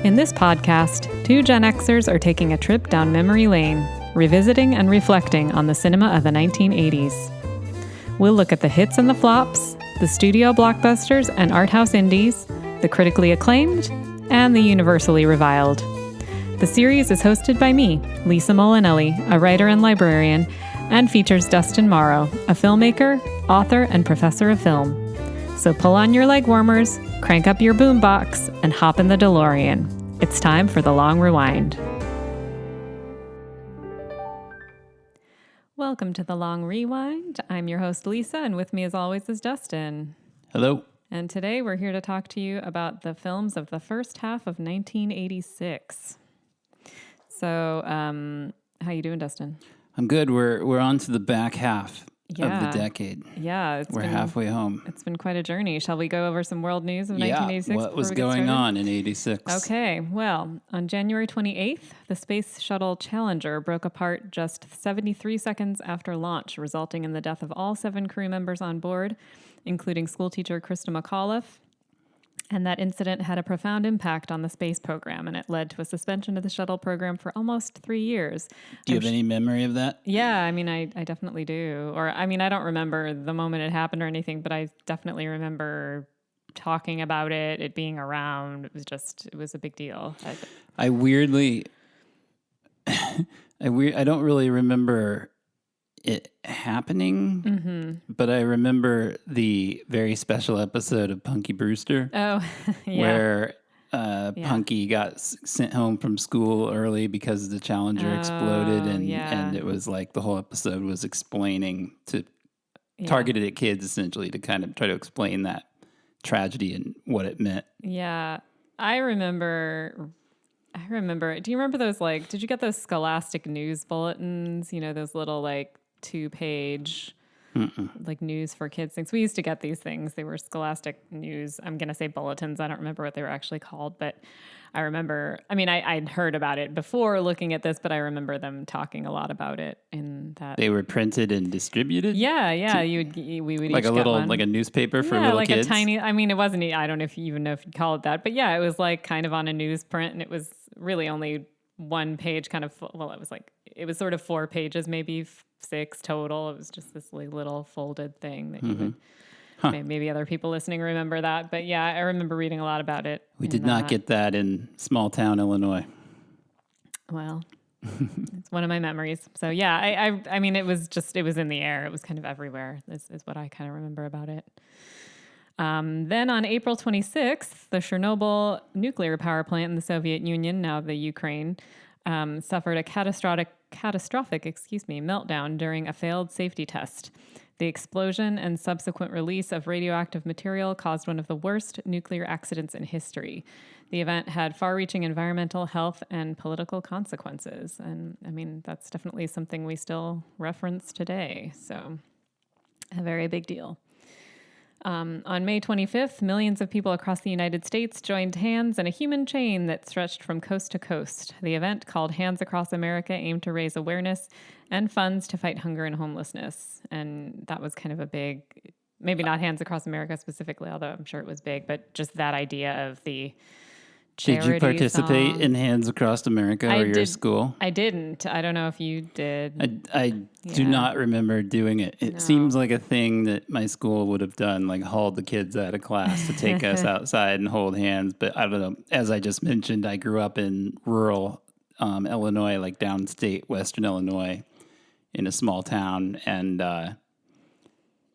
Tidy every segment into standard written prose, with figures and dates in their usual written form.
In this podcast, two Gen Xers are taking a trip down memory lane, revisiting and reflecting on the cinema of the 1980s. We'll look at the hits and the flops, the studio blockbusters and art house indies, the critically acclaimed, and the universally reviled. The series is hosted by me, Lisa Molinelli, a writer and librarian, and features Dustin Morrow, a filmmaker, author, and professor of film. So pull on your legwarmers, crank up your boombox, and hop in the DeLorean. It's time for the long rewind. Welcome to the long rewind. I'm your host, Lisa, and with me as always is Dustin. Hello. And today we're here to talk to you about the films of the first half of 1986. So, how you doing, Dustin? I'm good. We're on to the back half of the decade. Yeah. We're halfway home. It's been quite a journey. Shall we go over some world news of 1986? What was going on in 86? Okay. Well, on January 28th, the Space Shuttle Challenger broke apart just 73 seconds after launch, resulting in the death of all 7 crew members on board, including schoolteacher Krista McAuliffe. And that incident had a profound impact on the space program, and it led to a suspension of the shuttle program for almost 3 years. Do you have any memory of that? Yeah, I mean, I definitely do. I don't remember the moment it happened or anything, but I definitely remember talking about it being around. It was a big deal. I don't really remember it happening, but I remember the very special episode of Punky Brewster. Oh, yeah. Where Punky got sent home from school early because the Challenger exploded, and it was like the whole episode was explaining targeted at kids essentially to kind of try to explain that tragedy and what it meant. Yeah, I remember. Do you remember those, did you get those Scholastic news bulletins? You know, those little 2-page news for kids things. We used to get these things. They were Scholastic news. I'm going to say bulletins. I don't remember what they were actually called, but I remember, I'd heard about it before looking at this, but I remember them talking a lot about it in that. They were printed and distributed? Yeah. We would like each a little, get one. like a newspaper for little kids? A tiny, it wasn't, I don't know if you you'd call it that, but yeah, it was kind of on a newsprint, and it was really only one page it was sort of 4 pages, maybe 6 total. It was just this little folded thing that you would, maybe other people listening remember that. But yeah, I remember reading a lot about it. We did not get that in small town Illinois. Well, it's one of my memories. So yeah, it was in the air. It was kind of everywhere. This is what I kind of remember about it. Then on April 26th, the Chernobyl nuclear power plant in the Soviet Union, now the Ukraine, suffered a catastrophic meltdown during a failed safety test. The explosion and subsequent release of radioactive material caused one of the worst nuclear accidents in history. The event had far-reaching environmental, health, and political consequences. And that's definitely something we still reference today. So a very big deal. On May 25th, millions of people across the United States joined hands in a human chain that stretched from coast to coast. The event, called Hands Across America, aimed to raise awareness and funds to fight hunger and homelessness. And that was kind of a big, maybe not Hands Across America specifically, although I'm sure it was big, but just that idea of the charity Did you participate song. In Hands Across America your school? I didn't. I don't know if you did. I do not remember doing it. It seems like a thing that my school would have done, hauled the kids out of class to take us outside and hold hands. But I don't know. As I just mentioned, I grew up in rural Illinois, downstate Western Illinois, in a small town. And,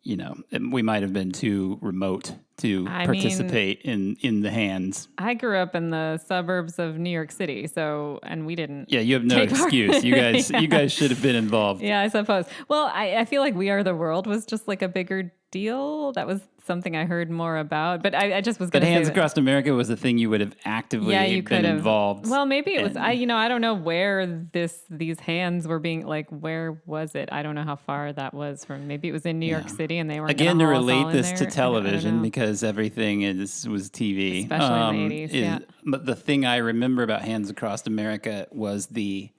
we might have been too remote to participate in the hands. I grew up in the suburbs of New York City, and we didn't. Yeah, you have no excuse. You guys should have been involved. Yeah, I suppose. Well, I feel like We Are the World was just a bigger deal. That was something I heard more about, but I just was going to say Hands Across America was a thing you would have actively been involved. Well, maybe it was. I don't know where these hands were being where was it? I don't know how far that was from. Maybe it was in New York City, and they were again to relate this to television because everything was TV, especially in the 80s. But the thing I remember about Hands Across America was the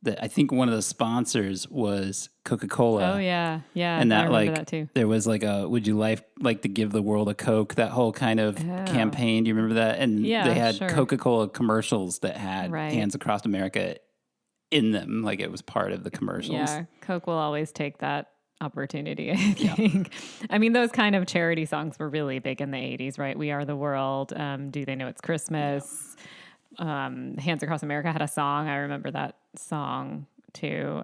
that I think one of the sponsors was Coca-Cola. Oh yeah, yeah. And I that remember like that too. there was like a "Would you like to give the world a Coke?" That whole kind of campaign. Do you remember that? And Yeah, they had sure. Coca-Cola commercials that had Right. Hands Across America in them, like it was part of the commercials. Yeah, Coke will always take that opportunity, I think. I mean, those kind of charity songs were really big in the 80s, right? We Are the World. Do They Know It's Christmas? Hands Across America had a song. I remember that song too.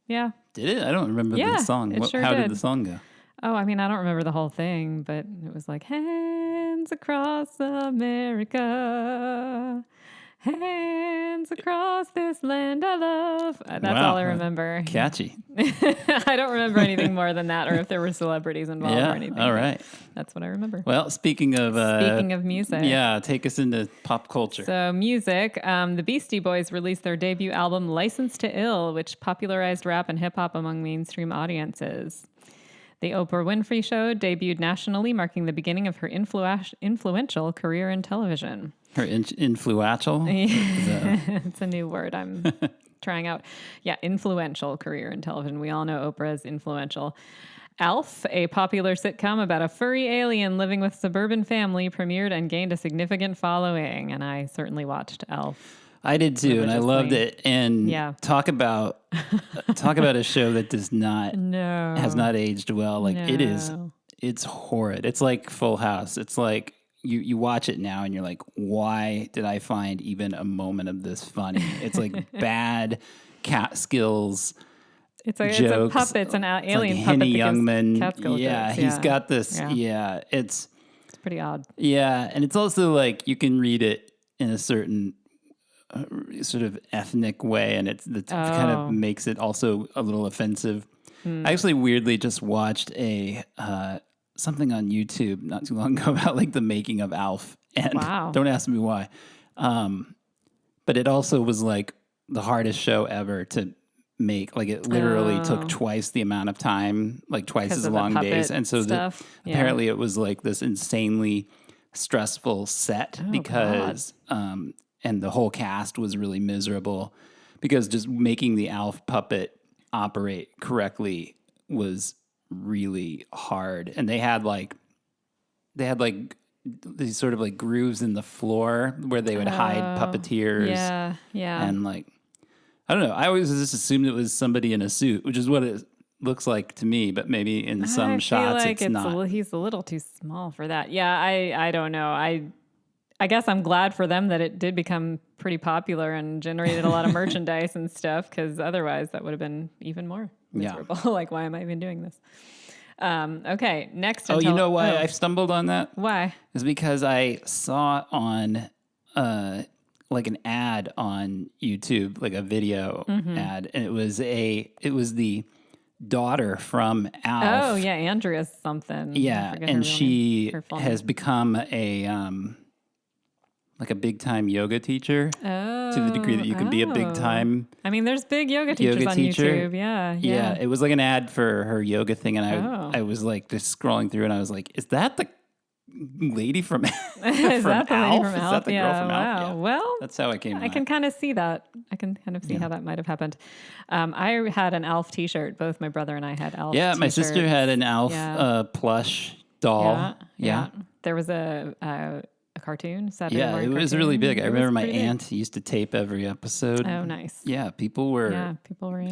Yeah. Did it? I don't remember the song. How did the song go? Oh, I mean, I don't remember the whole thing, but it was like, hands across America, hands across this land I love. That's all I remember. Catchy. I don't remember anything more than that, or if there were celebrities involved or anything. All right. That's what I remember. Well, speaking of music. Yeah, take us into pop culture. So music, the Beastie Boys released their debut album, License to Ill, which popularized rap and hip hop among mainstream audiences. The Oprah Winfrey Show debuted nationally, marking the beginning of her influential career in television. Her influential? It's a new word I'm trying out. Yeah, influential career in television. We all know Oprah is influential. Alf, a popular sitcom about a furry alien living with suburban family, premiered and gained a significant following. And I certainly watched Alf. I did too, and I loved it. And talk about a show that has not aged well. Like it's horrid. It's like Full House. It's like you watch it now and you're like, why did I find even a moment of this funny? It's like bad cat skills. It's a jokes. Puppet. It's an alien like puppet. Henny Youngman. Cat skill jokes. He's got this. Yeah, it's pretty odd. Yeah, and it's also like you can read it in a certain sort of ethnic way, and it kind of makes it also a little offensive. I actually weirdly just watched a something on YouTube not too long ago about like the making of Alf, and don't ask me why. But it also was like the hardest show ever to make. Like it literally took twice the amount of time, like twice as long days, and so apparently it was like this insanely stressful set because. And the whole cast was really miserable because just making the Alf puppet operate correctly was really hard. And they had like these sort of like grooves in the floor where they would hide puppeteers. Yeah. And like, I don't know. I always just assumed it was somebody in a suit, which is what it looks like to me, but maybe in some shots it's not. He's a little too small for that. Yeah. I don't know. I guess I'm glad for them that it did become pretty popular and generated a lot of merchandise and stuff, because otherwise that would have been even more miserable. Like, why am I even doing this? Okay, next. You know why I stumbled on that? Why? It's because I saw on like an ad on YouTube, like a video ad, and it was the daughter from Alf. Oh yeah, Andrea something. Yeah, and she has become a like a big time yoga teacher to the degree that you can be a big time. I mean, there's big yoga teachers on YouTube. Yeah. It was like an ad for her yoga thing, and I was like just scrolling through, and I was like, "Is that the lady from Is that the lady from Alf? Is that the girl from Alf?" Yeah. Well, that's how I came. I can kind of see that. I can kind of see how that might have happened. I had an Alf T-shirt. Both my brother and I had Alf. Yeah, t-shirts. My sister had an Alf plush doll. Yeah. There was a cartoon, Saturday morning it cartoon. was really big. I remember my aunt used to tape every episode. Oh, nice. Yeah, people were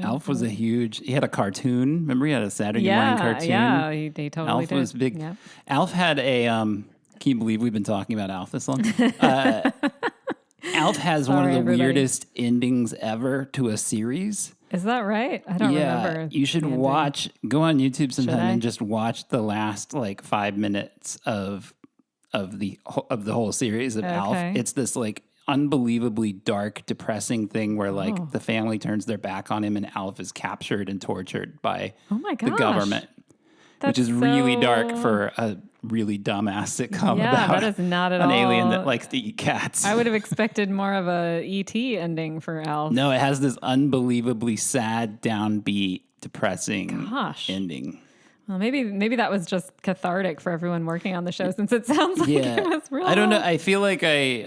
Alf was he had a cartoon. Remember he had a Saturday morning cartoon? Yeah, he totally Alf did. was big. Yeah. Alf had a, can you believe we've been talking about Alf this long? Alf has one of the weirdest endings ever to a series. Is that right? I don't remember. You should go on YouTube sometime and just watch the last like 5 minutes of the whole series of Alf. It's this like unbelievably dark, depressing thing where like the family turns their back on him and Alf is captured and tortured by the government, which is really dark for a really dumbass sitcom about that is not at an all alien that likes to eat cats. I would have expected more of a E.T. ending for Alf. No, it has this unbelievably sad, downbeat, depressing ending. Well, maybe that was just cathartic for everyone working on the show, since it sounds like it was real. I don't know. I feel like I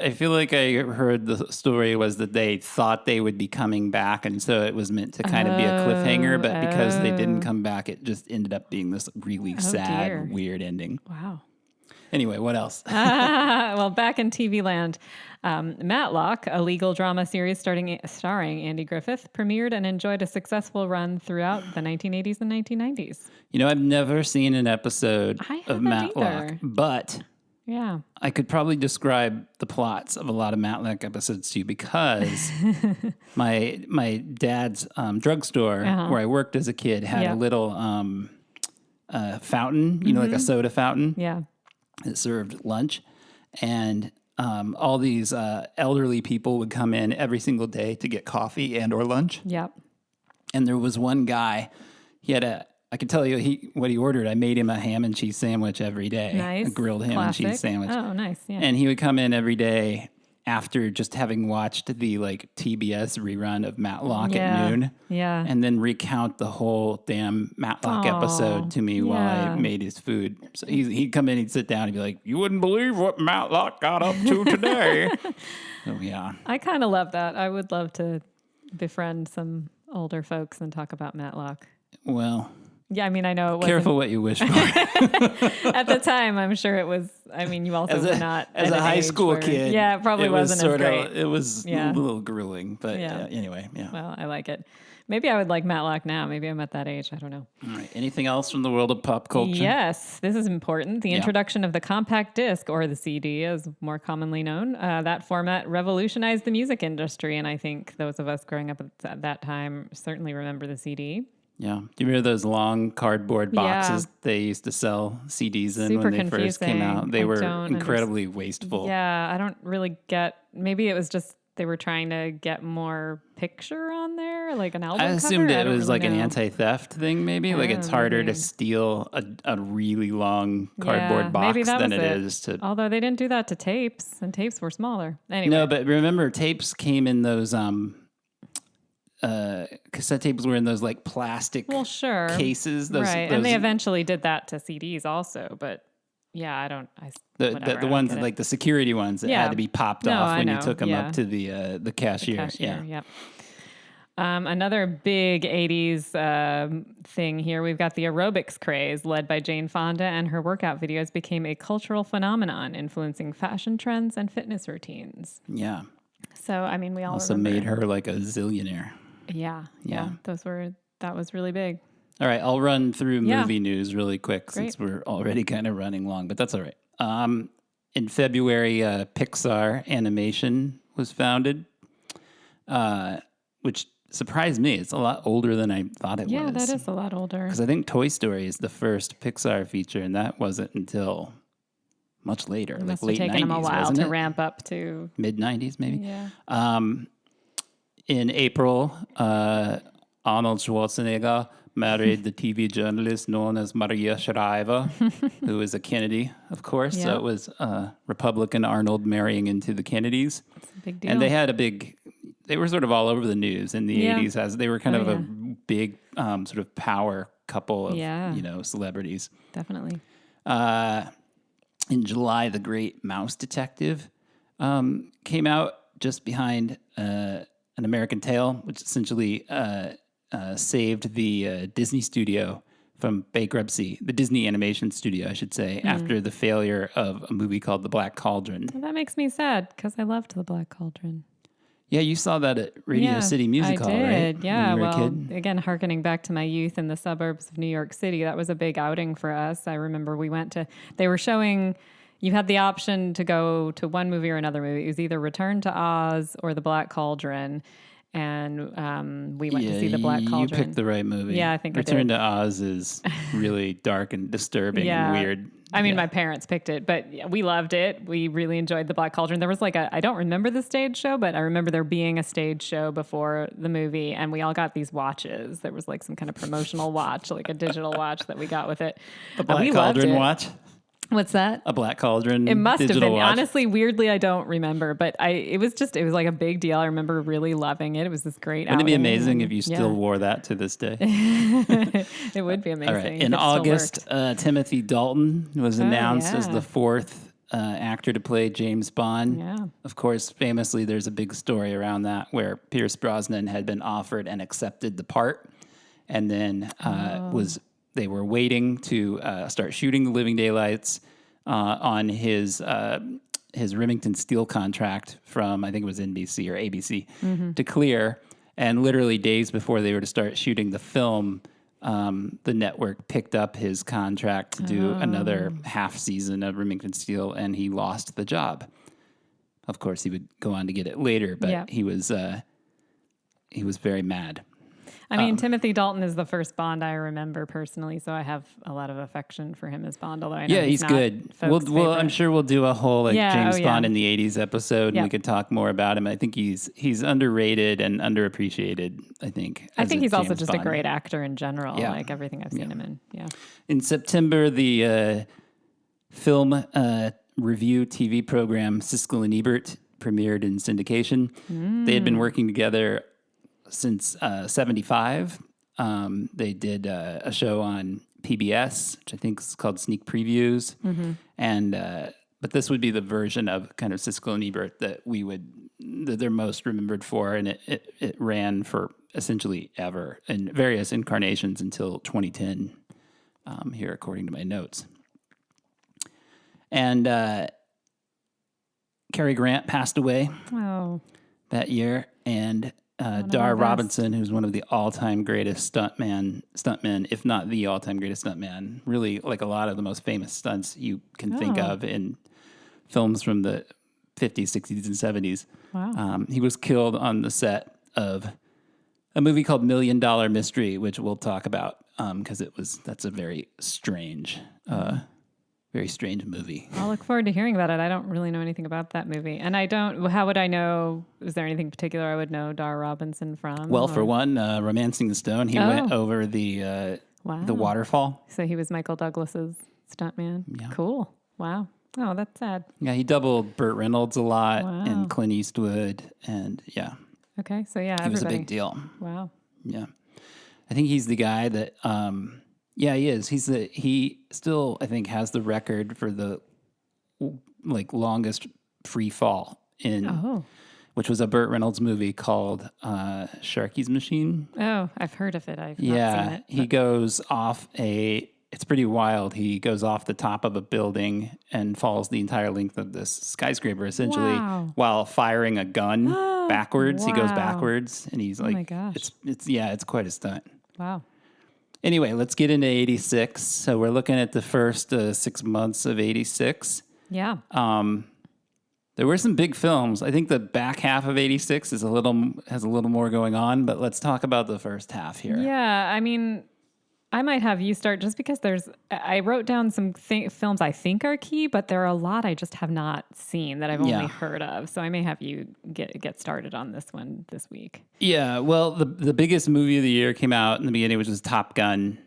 heard the story was that they thought they would be coming back, and so it was meant to kind of be a cliffhanger. But because they didn't come back, it just ended up being this really sad, weird ending. Wow. Anyway, what else? Well, back in TV land, Matlock, a legal drama series starring Andy Griffith, premiered and enjoyed a successful run throughout the 1980s and 1990s. You know, I've never seen an episode of Matlock, either. but Yeah, I could probably describe the plots of a lot of Matlock episodes to you because my dad's drugstore where I worked as a kid had a little fountain, you know, like a soda fountain. Yeah. It served lunch, and all these elderly people would come in every single day to get coffee and or lunch. Yep. And there was one guy, I can tell you what he ordered. I made him a ham and cheese sandwich every day. Nice. A grilled ham and cheese sandwich. Oh, nice. Yeah. And he would come in every day after just having watched the like TBS rerun of Matlock at noon. Yeah. And then recount the whole damn Matlock episode to me while I made his food. So he'd come in, he'd sit down and be like, "You wouldn't believe what Matlock got up to today." So yeah. I kind of love that. I would love to befriend some older folks and talk about Matlock. Well, yeah, I mean, I know it wasn't. Careful what you wish for. At the time, I'm sure it was. I mean, you also were not as a high school kid. Yeah, it probably wasn't as great. It was a little grueling, but anyway, yeah. Well, I like it. Maybe I would like Matlock now. Maybe I'm at that age. I don't know. All right. Anything else from the world of pop culture? Yes, this is important. The introduction of the compact disc, or the CD, as more commonly known. That format revolutionized the music industry, and I think those of us growing up at that time certainly remember the CD. Yeah. Do you remember those long cardboard boxes they used to sell CDs in when they first came out? They were incredibly wasteful. Yeah, I don't really get. Maybe it was just they were trying to get more picture on there, like an album I assumed cover? it was really like an anti-theft thing, maybe. Like it's harder to steal a really long cardboard box than it is to... Although they didn't do that to tapes, and tapes were smaller. Anyway. No, but remember, tapes came in those... cassette tapes were in those like plastic cases. Those, right. And they eventually did that to CDs also, but yeah, the ones that, like the security ones that had to be popped off when you took them up to the cashier. Yeah. Another big 80s thing here, we've got the aerobics craze led by Jane Fonda, and her workout videos became a cultural phenomenon, influencing fashion trends and fitness routines. Yeah. So, I mean, we all also remember. Made her like a zillionaire. Yeah. That was really big. All right, I'll run through movie news really quick since we're already kind of running long, but that's all right. In February, Pixar Animation was founded, which surprised me. It's a lot older than I thought it was. Yeah, that is a lot older. Because I think Toy Story is the first Pixar feature, and that wasn't until much later, like late 90s, taken them a while wasn't to it? Ramp up to mid-90s, maybe. Yeah. In April, Arnold Schwarzenegger married the TV journalist known as Maria Shriver, who is a Kennedy, of course. Yeah. So it was Republican Arnold marrying into the Kennedys. That's a big deal. And they were sort of all over the news in the 80s as they were kind of a big sort of power couple of, celebrities. Definitely. In July, The Great Mouse Detective came out just behind An American Tail, which essentially saved the Disney studio from bankruptcy, the Disney animation studio, I should say, after the failure of a movie called The Black Cauldron. Well, that makes me sad because I loved The Black Cauldron. Yeah, you saw that at Radio City Music Hall, right? I did, yeah. When you were well, a kid? Again, hearkening back to my youth in the suburbs of New York City, that was a big outing for us. I remember they were showing, you had the option to go to one movie or another movie. It was either Return to Oz or The Black Cauldron. And we went to see The Black Cauldron. You picked the right movie. Yeah, I think Return I did. to Oz is really dark and disturbing and weird. I mean, my parents picked it, but we loved it. We really enjoyed The Black Cauldron. There was I don't remember the stage show, but I remember there being a stage show before the movie, and we all got these watches. There was some kind of promotional watch, like a digital watch that we got with it. The Black Cauldron watch? What's that? A Black Cauldron. It must have been. Watch. Honestly, weirdly, I don't remember, but it was like a big deal. I remember really loving it. It was this great Wouldn't it be outing, amazing if you still wore that to this day? It would be amazing. All right. In August, Timothy Dalton was announced as the fourth actor to play James Bond. Yeah. Of course, famously, there's a big story around that where Pierce Brosnan had been offered and accepted the part, and then they were waiting to start shooting The Living Daylights on his Remington Steel contract from, I think it was NBC or ABC, to clear. And literally days before they were to start shooting the film, the network picked up his contract to do another half season of Remington Steel, and he lost the job. Of course, he would go on to get it later, but he was very mad. I mean, Timothy Dalton is the first Bond I remember personally, so I have a lot of affection for him as Bond, although I know he's not good. I'm sure we'll do a whole James Bond in the 80s episode, and we could talk more about him. I think he's underrated and underappreciated, I think. I think he's also just Bond. A great actor in general, like everything I've seen him in. Yeah. In September, the film review TV program Siskel and Ebert premiered in syndication. They had been working together since 75. They did a show on PBS, which I think is called Sneak Previews. And but this would be the version of kind of Siskel and Ebert that they're most remembered for, and it ran for essentially ever in various incarnations until 2010. Here, according to my notes. And Cary Grant passed away that year, and Dar Robinson, who's one of the all-time greatest stuntmen, if not the all-time greatest stuntman, really like a lot of the most famous stunts you can think of in films from the 50s, 60s, and 70s. Wow. He was killed on the set of a movie called $1 Million Mystery, which we'll talk about because that's a very strange movie. I'll look forward to hearing about it. I don't really know anything about that movie. And how would I know, is there anything particular I would know Dar Robinson from? Well, for one, Romancing the Stone, he went over the waterfall. So he was Michael Douglas's stuntman? Yeah. Cool. Wow. Oh, that's sad. Yeah, he doubled Burt Reynolds a lot and Clint Eastwood, and Okay, so yeah, he was a big deal. Wow. Yeah. I think he's the guy that... he is. He still, I think, has the record for the longest free fall which was a Burt Reynolds movie called Sharky's Machine. Oh, I've heard of it. I've not seen it. He goes off it's pretty wild. He goes off the top of a building and falls the entire length of this skyscraper, essentially, while firing a gun backwards. He goes backwards, and he's like, oh my gosh. It's quite a stunt. Wow. Anyway, let's get into 86. So we're looking at the first 6 months of 86. Yeah. There were some big films. I think the back half of 86 has a little more going on, but let's talk about the first half here. Yeah, I mean, I might have you start just because I wrote down some films I think are key, but there are a lot I just have not seen that I've only heard of. So I may have you get started on this one this week. Yeah, well, the biggest movie of the year came out in the beginning, which was Top Gun,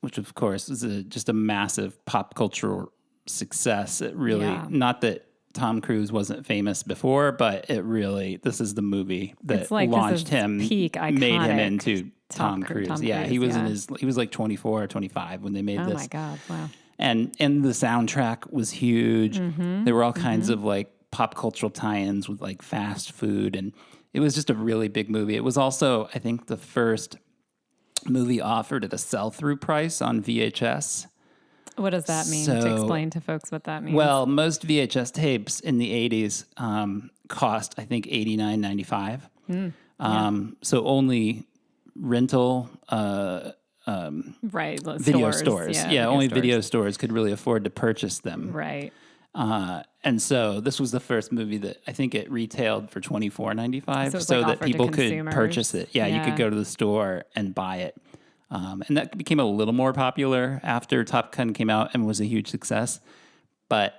which of course is just a massive pop cultural success. It really, not that Tom Cruise wasn't famous before, but this is the movie that launched him, peak iconic made him into Tom Cruise. He was like 24 or 25 when they made this. Oh my God, wow. And the soundtrack was huge. There were all kinds of like pop cultural tie-ins with like fast food, and it was just a really big movie. It was also, I think, the first movie offered at a sell-through price on VHS. What does that mean? To explain to folks what that means. Well, most VHS tapes in the 80s cost, I think, $89.95. So only rental video stores. Only video stores could really afford to purchase them. Right. And so this was the first movie that I think it retailed for $24.95 so that people could purchase it. Yeah, you could go to the store and buy it. And that became a little more popular after Top Gun came out and was a huge success. But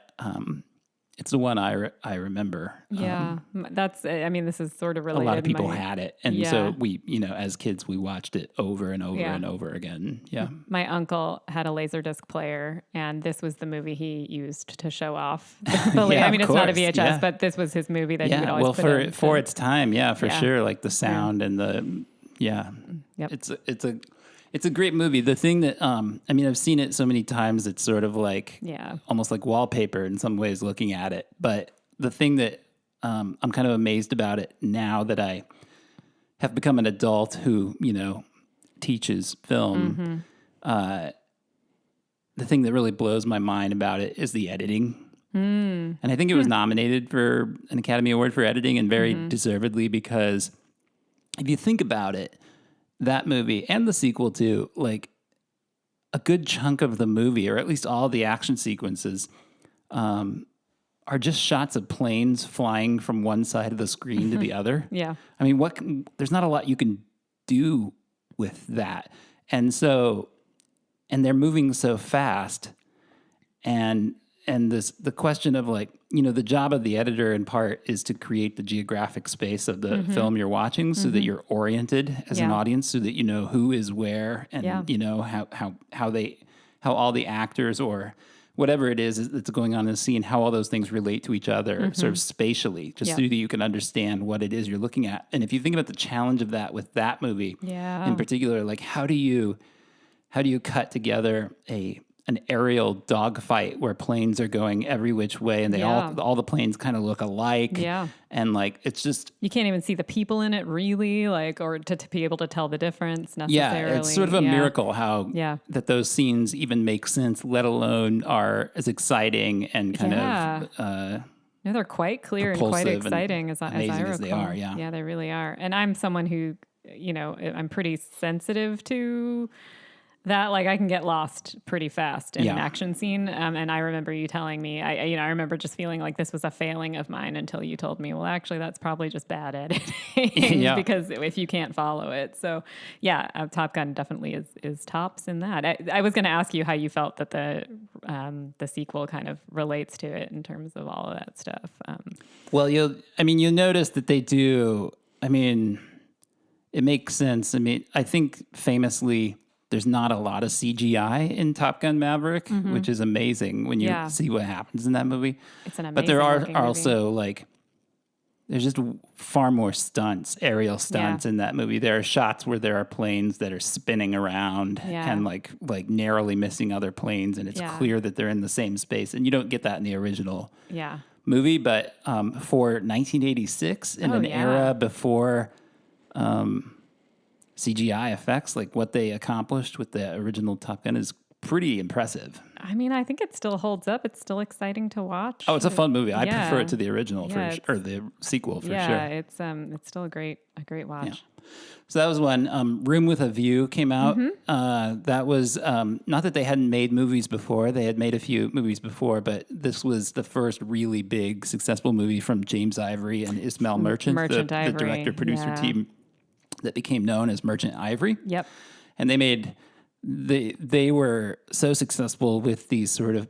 it's the one I remember. Yeah. I mean, this is sort of A related. lot of people had it. And Yeah. so we, as kids, we watched it over and over and over again. Yeah. My uncle had a Laserdisc player, and this was the movie he used to show off. I mean, it's not a VHS, but this was his movie that he would always put in. For its time, for sure. Like the sound and Yep. It's a great movie. The thing that, I mean, I've seen it so many times, it's sort of like almost like wallpaper in some ways looking at it. But the thing that I'm kind of amazed about it now that I have become an adult who, teaches film, the thing that really blows my mind about it is the editing. And I think it was nominated for an Academy Award for editing, and very deservedly, because if you think about it, that movie and the sequel too, like a good chunk of the movie, or at least all the action sequences, are just shots of planes flying from one side of the screen to the other. Yeah. I mean, there's not a lot you can do with that. And they're moving so fast, and the question of like, the job of the editor in part is to create the geographic space of the film you're watching, so that you're oriented as an audience, so that you know who is where, and how all the actors or whatever it is that's going on in the scene, how all those things relate to each other sort of spatially, just so that you can understand what it is you're looking at. And if you think about the challenge of that with that movie in particular, like how do you cut together an aerial dogfight where planes are going every which way, and they all the planes kind of look alike. Yeah. And like, it's just, you can't even see the people in it really, like, or to be able to tell the difference necessarily. Yeah, it's sort of a miracle how that those scenes even make sense, let alone are as exciting and kind of no, they're quite clear and quite exciting as I recall. As they are, yeah. Yeah, they really are. And I'm someone who, I'm pretty sensitive to that. Like, I can get lost pretty fast in an action scene. And I remember you telling me, I remember just feeling like this was a failing of mine until you told me, well, actually, that's probably just bad editing because if you can't follow it. So Top Gun definitely is tops in that. I was going to ask you how you felt that the sequel kind of relates to it in terms of all of that stuff. Well, you'll notice that they do. I mean, it makes sense. I mean, I think famously, there's not a lot of CGI in Top Gun Maverick, which is amazing when you see what happens in that movie. It's an amazing But there are movie. also like, there's just far more stunts, aerial stunts in that movie. There are shots where there are planes that are spinning around and like narrowly missing other planes, and it's clear that they're in the same space. And you don't get that in the original movie. But for 1986, in an era before CGI effects, like what they accomplished with the original Top Gun is pretty impressive. I mean, I think it still holds up. It's still exciting to watch. Oh, it's a fun movie. I prefer it to the original or the sequel for sure. Yeah, it's still a great watch. Yeah. So that was one. Room with a View came out. That was not that they hadn't made movies before. They had made a few movies before, but this was the first really big, successful movie from James Ivory and Ismail Merchant, the director-producer team that became known as Merchant Ivory. Yep. And they were so successful with these sort of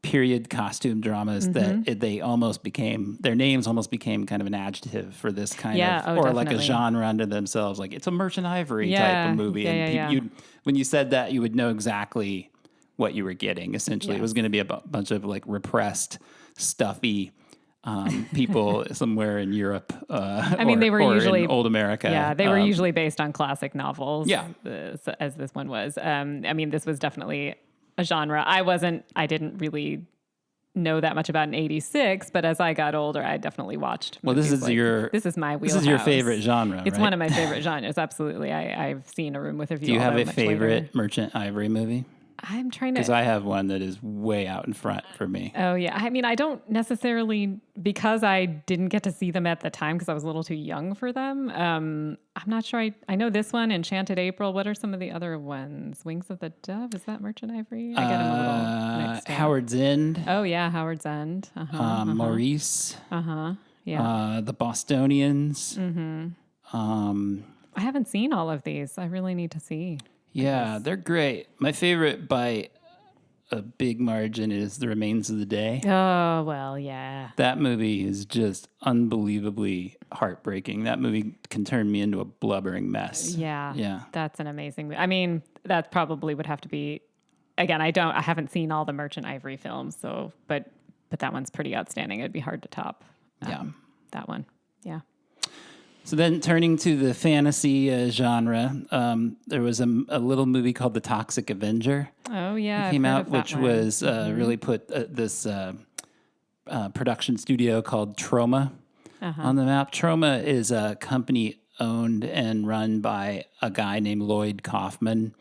period costume dramas that their names almost became kind of an adjective for this kind of, or like a genre unto themselves. Like, it's a Merchant Ivory type of movie. When you said that, you would know exactly what you were getting. Essentially, it was going to be a bunch of like repressed, stuffy people somewhere in Europe. They were usually in old America. Yeah, they were usually based on classic novels. Yeah, as this one was. This was definitely a genre. I didn't really know that much about in '86, but as I got older, I definitely watched. Well, this is my wheelhouse. This is your favorite genre. It's one of my favorite genres. Absolutely, I've seen A Room with a View. Do you have a favorite Merchant Ivory movie? I'm trying to... Because I have one that is way out in front for me. Oh, yeah. I mean, I don't necessarily... Because I didn't get to see them at the time because I was a little too young for them. I'm not sure. I know this one, Enchanted April. What are some of the other ones? Wings of the Dove? Is that Merchant Ivory? I get them a little mixed up. Howard's End. Oh, yeah. Howard's End. Maurice. Yeah. The Bostonians. I haven't seen all of these. I really need to see. Yeah, they're great. My favorite by a big margin is The Remains of the Day. Oh, well, yeah. That movie is just unbelievably heartbreaking. That movie can turn me into a blubbering mess. Yeah. Yeah. That's an amazing movie. I mean, that probably would have to be, again, I haven't seen all the Merchant Ivory films, so, but that one's pretty outstanding. It'd be hard to top that one. Yeah. So then turning to the fantasy genre, there was a little movie called The Toxic Avenger. Oh, yeah. It came out, which was really put this production studio called Troma on the map. Troma is a company owned and run by a guy named Lloyd Kaufman,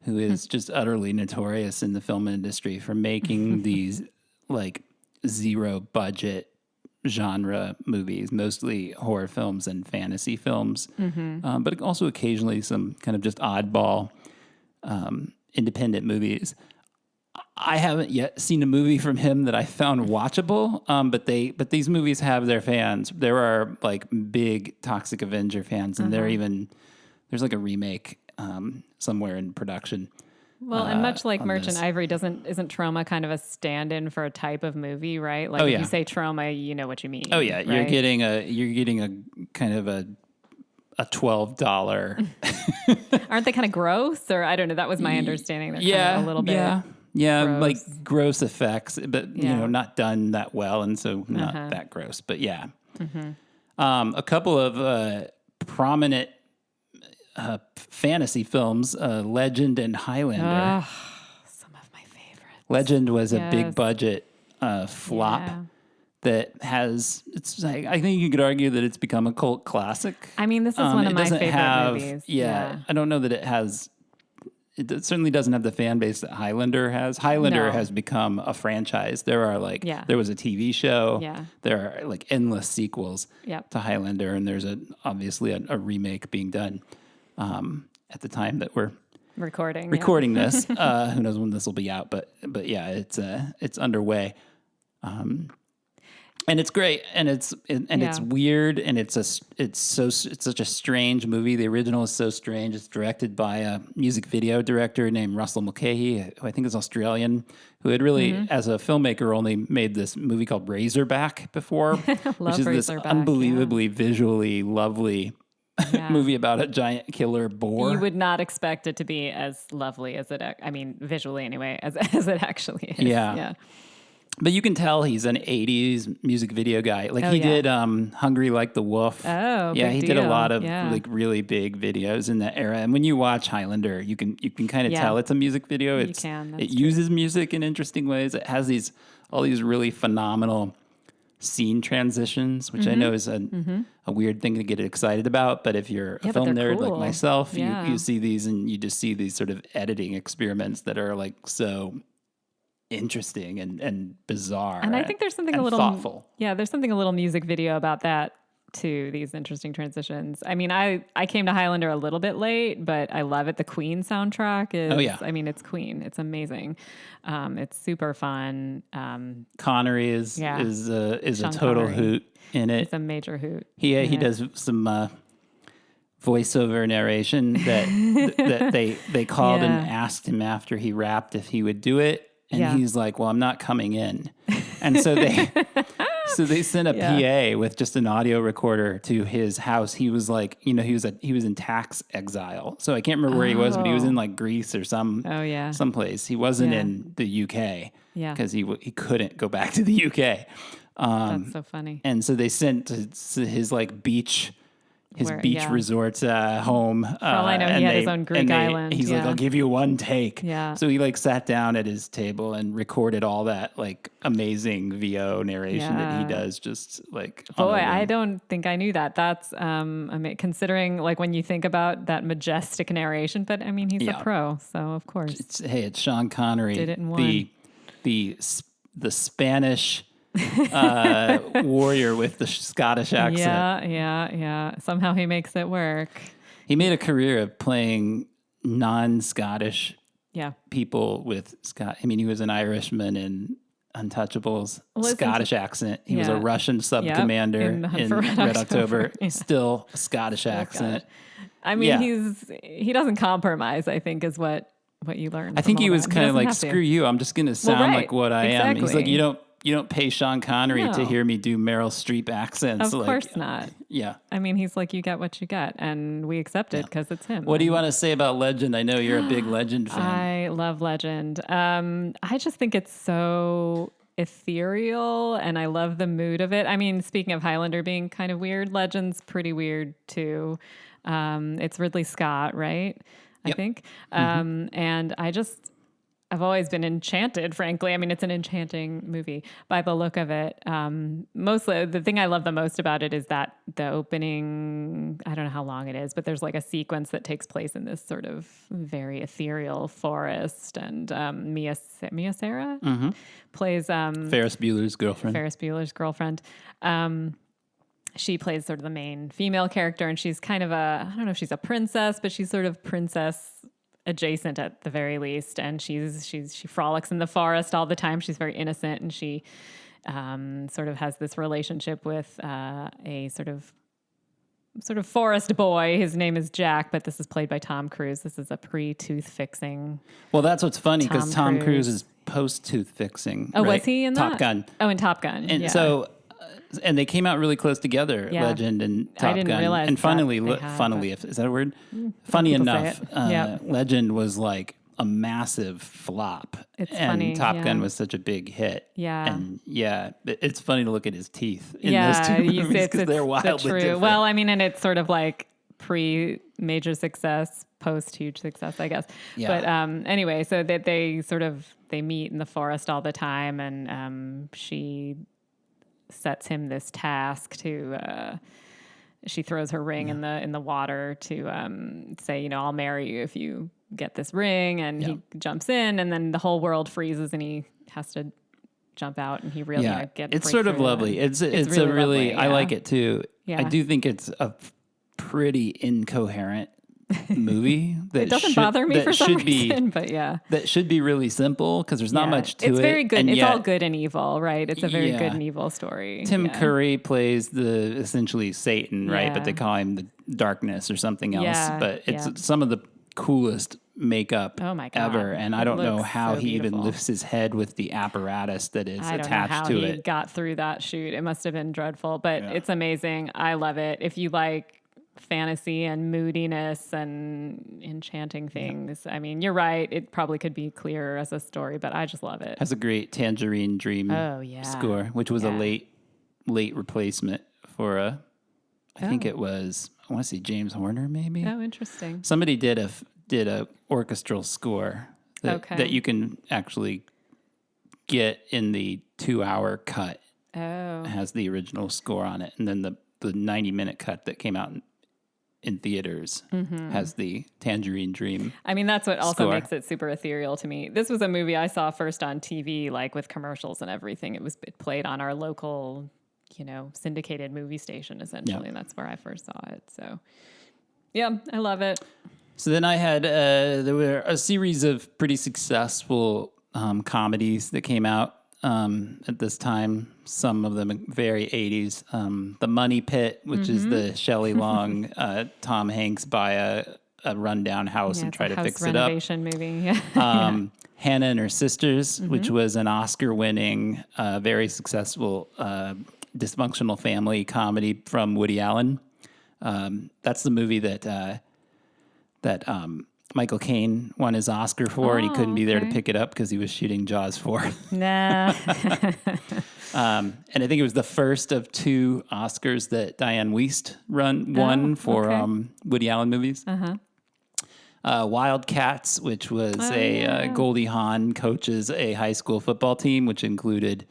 who is just utterly notorious in the film industry for making these like zero budget genre movies, mostly horror films and fantasy films, but also occasionally some kind of just oddball independent movies. I haven't yet seen a movie from him that I found watchable, but these movies have their fans. There are like big Toxic Avenger fans, and there's like a remake somewhere in production. Well, and much like Merchant Ivory, isn't Troma kind of a stand-in for a type of movie, right? Like if you say Troma, you know what you mean. Oh yeah, right? you're getting a kind of a $12. Aren't they kind of gross? Or I don't know. That was my understanding. They're kind of a little bit. Yeah, gross. like gross effects, but not done that well, and so not that gross. But yeah, a couple of prominent fantasy films, Legend and Highlander. Some of my favorites. Legend was a big budget flop that has, I think you could argue that it's become a cult classic. I mean, this is one of my favorite movies. Yeah, I don't know that it certainly doesn't have the fan base that Highlander has. Highlander has become a franchise. There are there was a TV show. Yeah. There are like endless sequels to Highlander, and there's obviously a remake being done. At the time that we're recording this, who knows when this will be out? But yeah, it's underway, and it's great, and it's weird, and it's such a strange movie. The original is so strange. It's directed by a music video director named Russell Mulcahy, who I think is Australian, who had really, as a filmmaker, only made this movie called Razorback before, which is this unbelievably visually lovely. Movie about a giant killer boar. You would not expect it to be as lovely as visually anyway, as it actually is. Yeah. But you can tell he's an 80s music video guy. Like he did Hungry Like the Wolf. Oh, yeah, he did a lot of like really big videos in that era. And when you watch Highlander, you can kind of tell it's a music video. It uses music in interesting ways. It has all these really phenomenal scene transitions, which I know is a weird thing to get excited about, but if you're a film nerd like myself, you see these and you just see these sort of editing experiments that are like so interesting and bizarre. And I think there's something a little thoughtful. Yeah, there's something a little music video about that too, these interesting transitions. I mean, I came to Highlander a little bit late, but I love it. The Queen soundtrack is, I mean, it's Queen. It's amazing. It's super fun. Connery is a total hoot in it. It's a major hoot. He does some voiceover narration that they called and asked him after he rapped if he would do it. And he's like, well, I'm not coming in. And so they sent a PA with just an audio recorder to his house. He was like, he was in tax exile. So I can't remember where he was, but he was in like Greece or someplace. He wasn't in the UK because he couldn't go back to the UK. That's so funny. And so they sent to his like beach resort home. For all I know, he had his own Greek island. He's like, I'll give you one take. Yeah. So he like sat down at his table and recorded all that like amazing VO narration that he does. Just like, boy, I don't think I knew that. That's considering like when you think about that majestic narration. But I mean, he's a pro, so of course. It's Sean Connery. Did it in one. The Spanish. Warrior with the Scottish accent. Yeah. Somehow he makes it work. He made a career of playing non-Scottish people with he was an Irishman in Untouchables. Scottish accent. He was a Russian sub commander in Red October. Still Scottish accent. I mean, he doesn't compromise, I think, is what what you learn. I think he was kind of like, have to. screw you, I'm just going to sound right. like what I am. He's like, Exactly. you don't pay Sean Connery to No. hear me do Meryl Streep accents. Of like, course not. Yeah. I mean, he's like, you get what you get, and we accept it because it's him. What do you want to say about Legend? I know you're a big Legend fan. I love Legend. I just think it's so ethereal, and I love the mood of it. I mean, speaking of Highlander being kind of weird, Legend's pretty weird too. It's Ridley Scott, right? I think. And I've always been enchanted, frankly. I mean, it's an enchanting movie by the look of it. Mostly, the thing I love the most about it is that the opening, I don't know how long it is, but there's like a sequence that takes place in this sort of very ethereal forest. And Mia Sara plays Ferris Bueller's girlfriend. Ferris Bueller's girlfriend. She plays sort of the main female character, and she's kind of I don't know if she's a princess, but she's sort of princess adjacent at the very least. And she frolics in the forest all the time. She's very innocent, and she sort of has this relationship with a sort of forest boy. His name is Jack, but this is played by Tom Cruise. This is a pre-tooth fixing. Well, that's what's funny, because Tom Cruise is post-tooth fixing. Oh, right? was he in Top that? Gun. Oh, in Top Gun. And yeah. so, and they came out really close together, Yeah. Legend and Top Gun. I didn't realize and funnily, that they had, funnily, is that a word? Funny people say enough, it. Yep. Legend was like a massive flop. It's and funny, Top yeah. Gun was such a big hit. Yeah. And it's funny to look at his teeth in yeah, those two movies, it's because they're wildly different. Well, I mean, and it's sort of like pre-major success, post-huge success, I guess. Yeah. But anyway, so that they meet in the forest all the time, and she sets him this task to she throws her ring in the water to say, I'll marry you if you get this ring. And he jumps in, and then the whole world freezes, and he has to jump out, and he really it's sort of lovely. It's really a really lovely, I like it too. Yeah. I do think it's a pretty incoherent movie that it doesn't bother me for some reason, but yeah. That should be really simple, because there's not much to it. It's very good. And It's yet, all good and evil, right? It's a very good and evil story. Tim Curry plays the essentially Satan, right? Yeah. But they call him the Darkness or something else. Yeah, But it's yeah. some of the coolest makeup Oh my God. ever. And I It don't know looks how so he even beautiful. lifts his head with the apparatus that is I don't know attached how to he it. got through that shoot. It must have been dreadful, but it's amazing. I love it. If you like fantasy and moodiness and enchanting things, I mean, you're right. It probably could be clearer as a story, but I just love it. Has a great Tangerine Dream score, which was a late replacement for I think it was, I want to say James Horner, maybe. Oh, interesting. Somebody did a orchestral score that you can actually get in the 2-hour cut. Oh. It has the original score on it, and then the 90-minute cut that came out in theaters has the Tangerine Dream. I mean, that's what also score. makes it super ethereal to me. This was a movie I saw first on TV, like with commercials and everything. It played on our local, syndicated movie station, essentially, and that's where I first saw it. So, yeah, I love it. So then I had, there were a series of pretty successful comedies that came out at this time. Some of them very 80s. The Money Pit, which is the Shelley Long, Tom Hanks buy a rundown house and try to fix it up. Renovation movie. Yeah. Hannah and Her Sisters, which was an Oscar-winning, very successful dysfunctional family comedy from Woody Allen. That's the movie that Michael Caine won his Oscar for, and he couldn't be there to pick it up because he was shooting Jaws 4. Nah. And I think it was the first of 2 Oscars that Diane Wiest won for Woody Allen movies. Wildcats, which was Goldie Hawn coaches a high school football team, which included...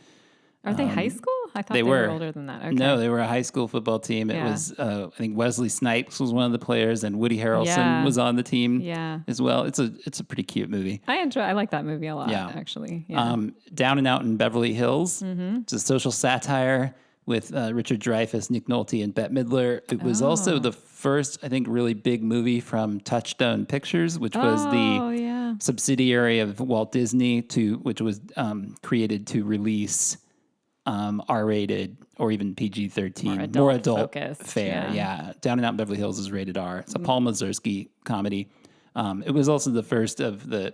Are they high school? I thought they were were older than that. Okay. No, they were a high school football team. It was, I think Wesley Snipes was one of the players, and Woody Harrelson was on the team as well. It's a pretty cute movie. I like that movie a lot, actually. Yeah. Down and Out in Beverly Hills. It's a social satire with Richard Dreyfuss, Nick Nolte, and Bette Midler. It was also the first, I think, really big movie from Touchstone Pictures, which was the subsidiary of Walt Disney, which was created to release R-rated or even PG-13, more adult focused, fare. Yeah. Down and Out in Beverly Hills is rated R. It's a Paul Mazursky comedy. It was also the first of the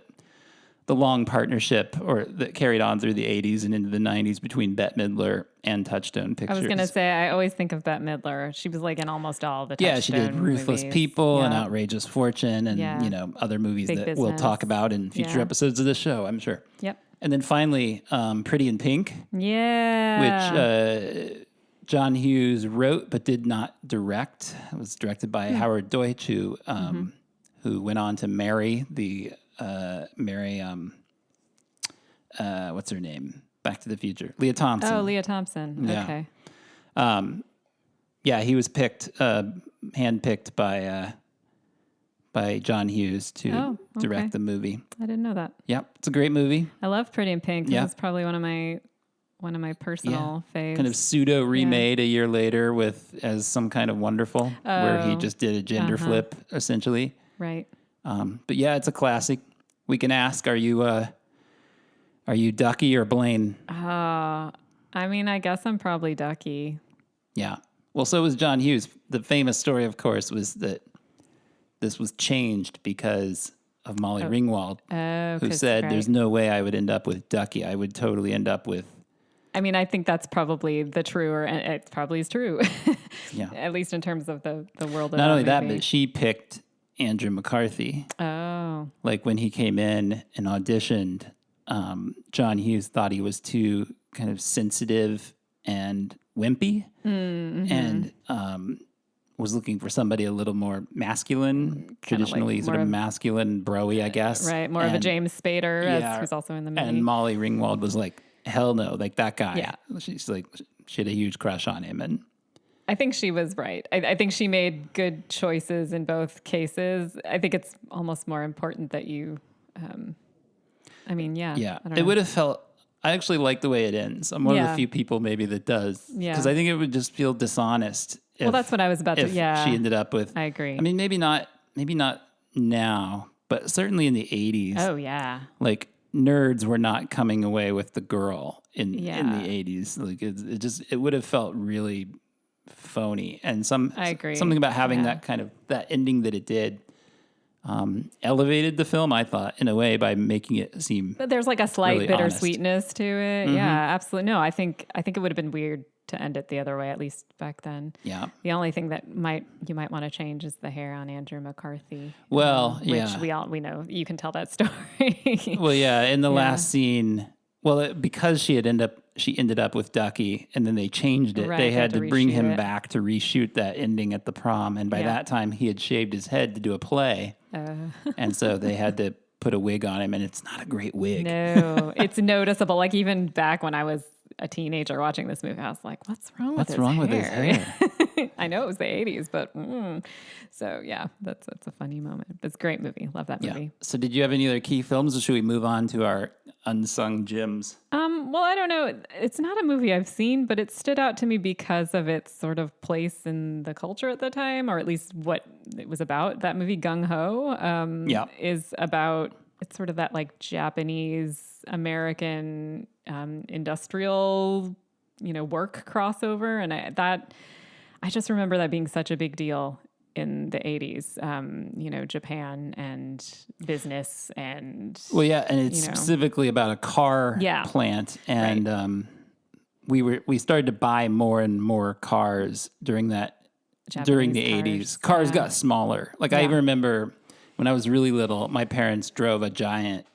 long partnership that carried on through the 80s and into the 90s between Bette Midler and Touchstone Pictures. I was going to say, I always think of Bette Midler. She was like in almost all the Touchstone she did Ruthless movies. People and Outrageous Fortune and, other movies Big that Business. we'll talk about in future episodes of this show, I'm sure. Yep. And then finally, Pretty in Pink. Yeah. Which John Hughes wrote but did not direct. It was directed by Howard Deutsch, who went on to marry what's her name? Back to the Future. Leah Thompson. Oh, Leah Thompson. Yeah. Okay. He was handpicked by John Hughes to direct the movie. I didn't know that. Yep, it's a great movie. I love Pretty in Pink. Yeah. It's probably one of my personal faves. Kind of pseudo remade a year later as Some Kind of Wonderful, where he just did a gender flip essentially. Right. But yeah, it's a classic. We can ask, are you Ducky or Blaine? I mean, I guess I'm probably Ducky. Yeah. Well, so was John Hughes. The famous story, of course, was that this was changed because of Molly Ringwald, who said, there's no way I would end up with Ducky. I would totally end up with... I mean, I think that's probably the truer, and it probably is true. Yeah. At least in terms of the world of Not only movie. that, but she picked Andrew McCarthy. Oh. Like when he came in and auditioned, John Hughes thought he was too kind of sensitive and wimpy, and was looking for somebody a little more masculine, traditionally like sort of masculine, broy, I guess. Right, more of a James Spader, who's also in the movie. And Molly Ringwald was like, hell no, like that guy. Yeah. She's like, she had a huge crush on him. And I think she was right. I think she made good choices in both cases. I think it's almost more important that you, I don't it would have felt, I actually like the way it ends. I'm one of the few people maybe that does. Yeah. Because I think it would just feel dishonest. Well, that's what I was about to, She ended up with. I agree. I mean, maybe not now, but certainly in the 80s. Oh, yeah. Like nerds were not coming away with the girl in the 80s. Like it would have felt really phony. And I agree. Something about having that kind of, that ending that it did, elevated the film, I thought, in a way by making it seem. But there's like a slight really bittersweetness to it. Yeah, absolutely. No, I think it would have been weird to end it the other way, at least back then. Yeah. The only thing that you might want to change is the hair on Andrew McCarthy. Well, which we know you can tell that story. Well, yeah, in the last scene, because she ended up with Ducky, and then they changed it. Right, they had to bring him reshoot it. back to reshoot that ending at the prom, and by that time he had shaved his head to do a play, and so they had to put a wig on him, and it's not a great wig. No, it's noticeable. Like even back when I was a teenager watching this movie, I was like, "What's wrong with his hair?" I know it was the 80s, but so yeah, that's a funny moment. It's a great movie. Love that movie. Yeah. So did you have any other key films, or should we move on to our unsung gems? Well, I don't know. It's not a movie I've seen, but it stood out to me because of its sort of place in the culture at the time, or at least what it was about. That movie Gung Ho is about, it's sort of that like Japanese American industrial, work crossover. And I just remember that being such a big deal in the 80s, Japan and business and... Well, yeah, and it's specifically about a car plant. And we started to buy more and more cars during the 80s. Cars got smaller. Like I even remember when I was really little, my parents drove a giant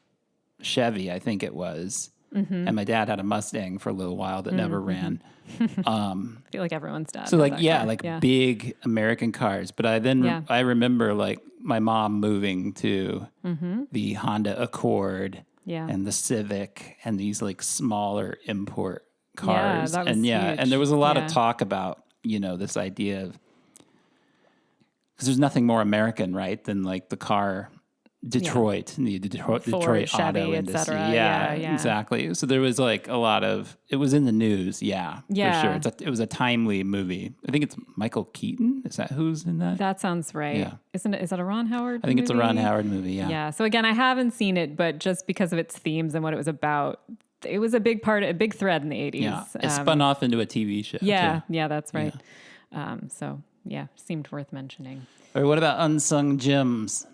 Chevy, I think it was. Mm-hmm. And my dad had a Mustang for a little while that never ran. I feel like everyone's dad. So big American cars. But I remember like my mom moving to the Honda Accord and the Civic and these like smaller import cars. Yeah, that was huge. And there was a lot of talk about, this idea of, because there's nothing more American, right, than like the car Detroit, the Detroit Ford, Chevy, auto industry. Yeah, exactly. So there was like a lot of, it was in the news. Yeah. For sure. It was a timely movie. I think it's Michael Keaton. Is that who's in that? That sounds right. Yeah. Is that a Ron Howard I think it's a Ron Howard movie. Yeah. Yeah. So again, I haven't seen it, but just because of its themes and what it was about, it was a big thread in the 80s. Yeah. It spun off into a TV show. Yeah. Too. Yeah, that's right. Yeah. Seemed worth mentioning. Or what about unsung gems?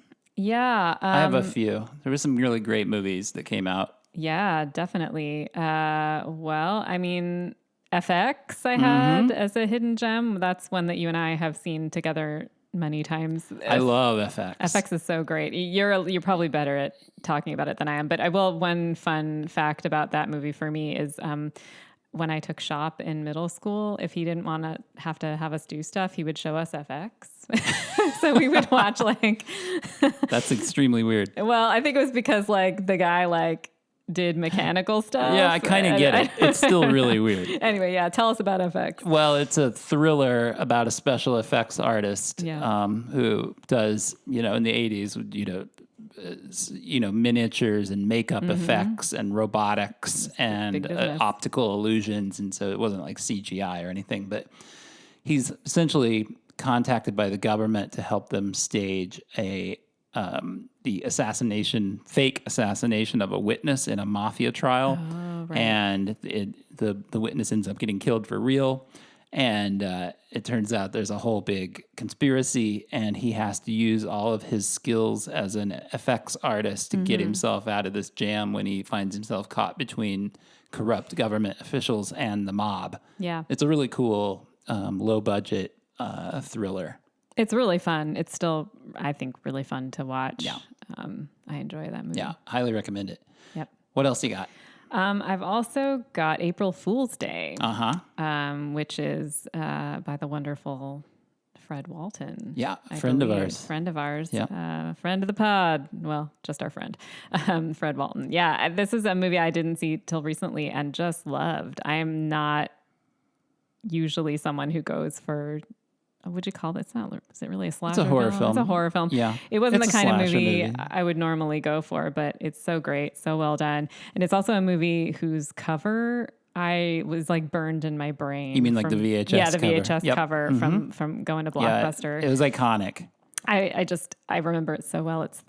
Yeah. I have a few. There were some really great movies that came out. Yeah, definitely. Well, I mean, FX I had as a hidden gem. That's one that you and I have seen together many times. I love FX. FX is so great. You're probably better at talking about it than I am. But I will. One fun fact about that movie for me is when I took shop in middle school, if he didn't want to have us do stuff, he would show us FX. So we would watch like. That's extremely weird. Well, I think it was because like the guy like did mechanical stuff. Yeah, I kind of get it. It's still really weird. Anyway, yeah, tell us about FX. Well, it's a thriller about a special effects artist who does, in the 80s, miniatures and makeup effects and robotics and optical illusions. And so it wasn't like CGI or anything, but he's essentially contacted by the government to help them stage the fake assassination of a witness in a mafia trial. Oh, right. And the witness ends up getting killed for real. And it turns out there's a whole big conspiracy, and he has to use all of his skills as an effects artist to get himself out of this jam when he finds himself caught between corrupt government officials and the mob. Yeah. It's a really cool, low-budget thriller. It's really fun. It's still, I think, really fun to watch. Yeah. I enjoy that movie. Yeah, highly recommend it. Yep. What else you got? I've also got April Fool's Day, which is by the wonderful Fred Walton. Yeah, friend of ours. Friend of ours. Yeah. Friend of the pod. Well, just our friend, Fred Walton. Yeah, this is a movie I didn't see till recently and just loved. I am not usually someone who goes for... What would you call it? Is it really a slasher? It's a horror film. It's a horror film. Yeah. It wasn't It's the a kind of slasher movie I would normally go for, but it's so great, so well done. And it's also a movie whose cover I was like burned in my brain. You mean like the VHS cover? Yeah, the VHS cover from going to Blockbuster. Yeah, it was iconic. I remember it so well. It's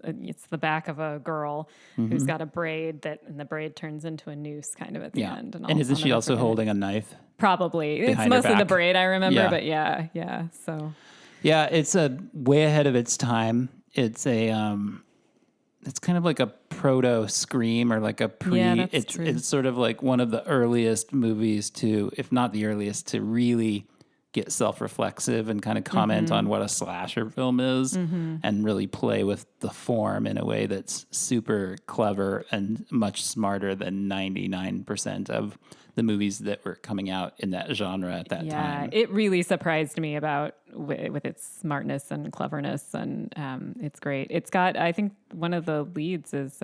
the back of a girl who's got a braid and the braid turns into a noose kind of at the end. And isn't she also holding a knife? Probably. It's mostly the braid I remember, but yeah. So yeah, it's way ahead of its time. It's it's kind of like a proto Scream or like a pre. Yeah, that's true. It's sort of like one of the earliest movies to, if not the earliest, to really get self-reflexive and kind of comment on what a slasher film is and really play with the form in a way that's super clever and much smarter than 99% of the movies that were coming out in that genre at that time. Yeah, it really surprised me with its smartness and cleverness, and it's great. It's got, I think one of the leads is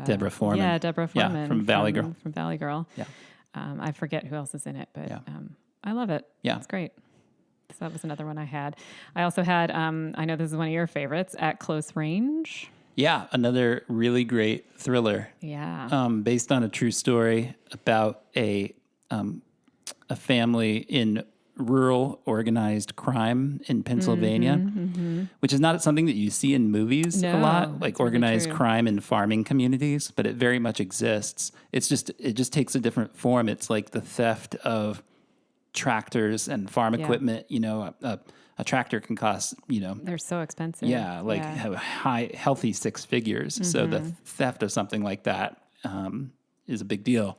Deborah Foreman. Yeah, Deborah Foreman from Valley Girl. From Valley Girl. Yeah. I forget who else is in it, but I love it. Yeah. It's great. So that was another one I had. I also had, I know this is one of your favorites, At Close Range. Yeah, another really great thriller. Yeah. Based on a true story about a family in rural organized crime in Pennsylvania, which is not something that you see in movies a lot, like organized crime in farming communities, but it very much exists. It just takes a different form. It's like the theft of tractors and farm equipment. You know, a tractor can cost, they're so expensive. Yeah, like high, healthy six figures. So the theft of something like that is a big deal.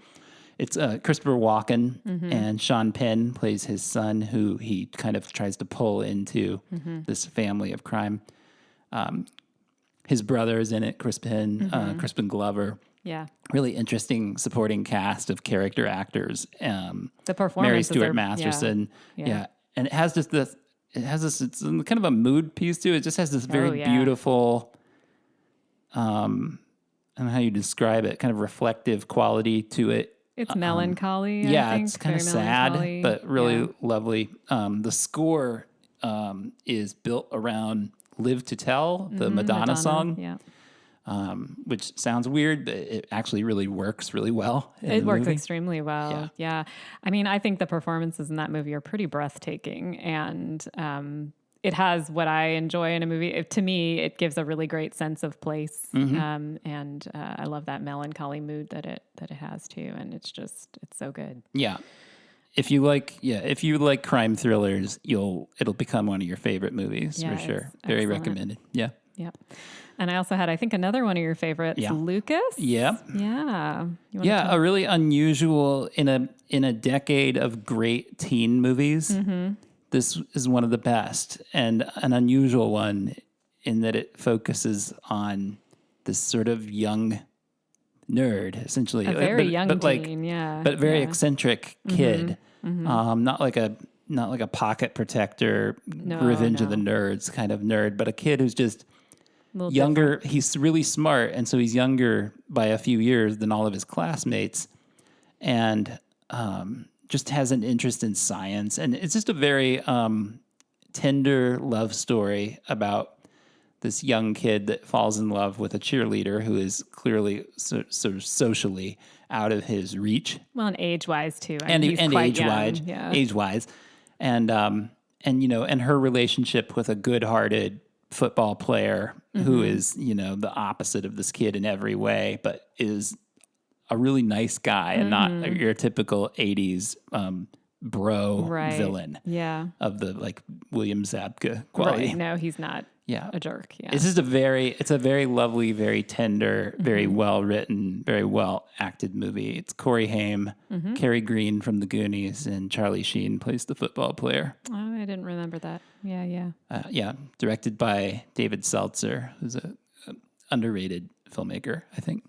It's Christopher Walken and Sean Penn plays his son, who he kind of tries to pull into this family of crime. His brother is in it, Crispin Glover. Yeah. Really interesting supporting cast of character actors. The performances Mary Stuart Masterson. Yeah. And it has just it's kind of a mood piece too. It just has this very beautiful, I don't know how you describe it, kind of reflective quality to it. It's melancholy. I think. It's kind of sad, but really lovely. The score is built around Live to Tell, the Madonna song. Yeah. Which sounds weird, but it actually really works really well. It works extremely well. Yeah. I mean, I think the performances in that movie are pretty breathtaking, and it has what I enjoy in a movie. To me, it gives a really great sense of place, and I love that melancholy mood that it has too. And it's so good. Yeah. If you like crime thrillers, it'll become one of your favorite movies for sure. Very recommended. Yeah. Yep. And I also had, I think, another one of your favorites, Lucas. Yep. Yeah. A really unusual in a decade of great teen movies. Mm-hmm. This is one of the best, and an unusual one in that it focuses on this sort of young nerd, essentially. A very young teen, But very eccentric kid. Mm-hmm. Not like a pocket protector, Revenge of the Nerds kind of nerd, but a kid who's just younger. Different. He's really smart, and so he's younger by a few years than all of his classmates, and just has an interest in science. And it's just a very tender love story about this young kid that falls in love with a cheerleader who is clearly sort of socially out of his reach. Well, and age-wise too. And age-wise. And her relationship with a good-hearted football player who is, the opposite of this kid in every way, but is a really nice guy and not your typical 80s bro villain of the like William Zabka quality. Right. No, he's not a jerk. Yeah. It's just a very lovely, very tender, very well written, very well acted movie. It's Corey Haim, Cary Green from The Goonies, and Charlie Sheen plays the football player. Oh, I didn't remember that. Yeah. Directed by David Seltzer, who's an underrated filmmaker, I think.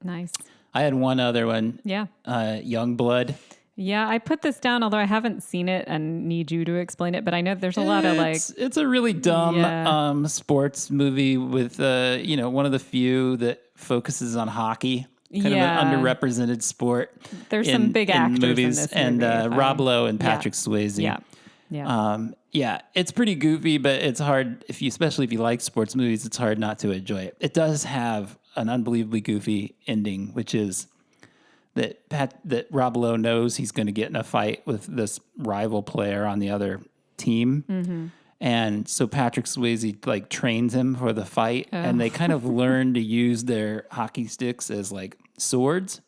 Nice. I had one other one. Yeah. Youngblood. Yeah, I put this down, although I haven't seen it and need you to explain it. But I know there's a lot of like... It's a really dumb sports movie with, one of the few that focuses on hockey. Kind of an underrepresented sport. There's some big actors in movies. In this movie. And Rob Lowe and Patrick Swayze. Yeah. It's pretty goofy, but it's hard, especially if you like sports movies, it's hard not to enjoy it. It does have an unbelievably goofy ending, which is that Rob Lowe knows he's going to get in a fight with this rival player on the other team. And so Patrick Swayze like trains him for the fight, and they kind of learn to use their hockey sticks as like swords.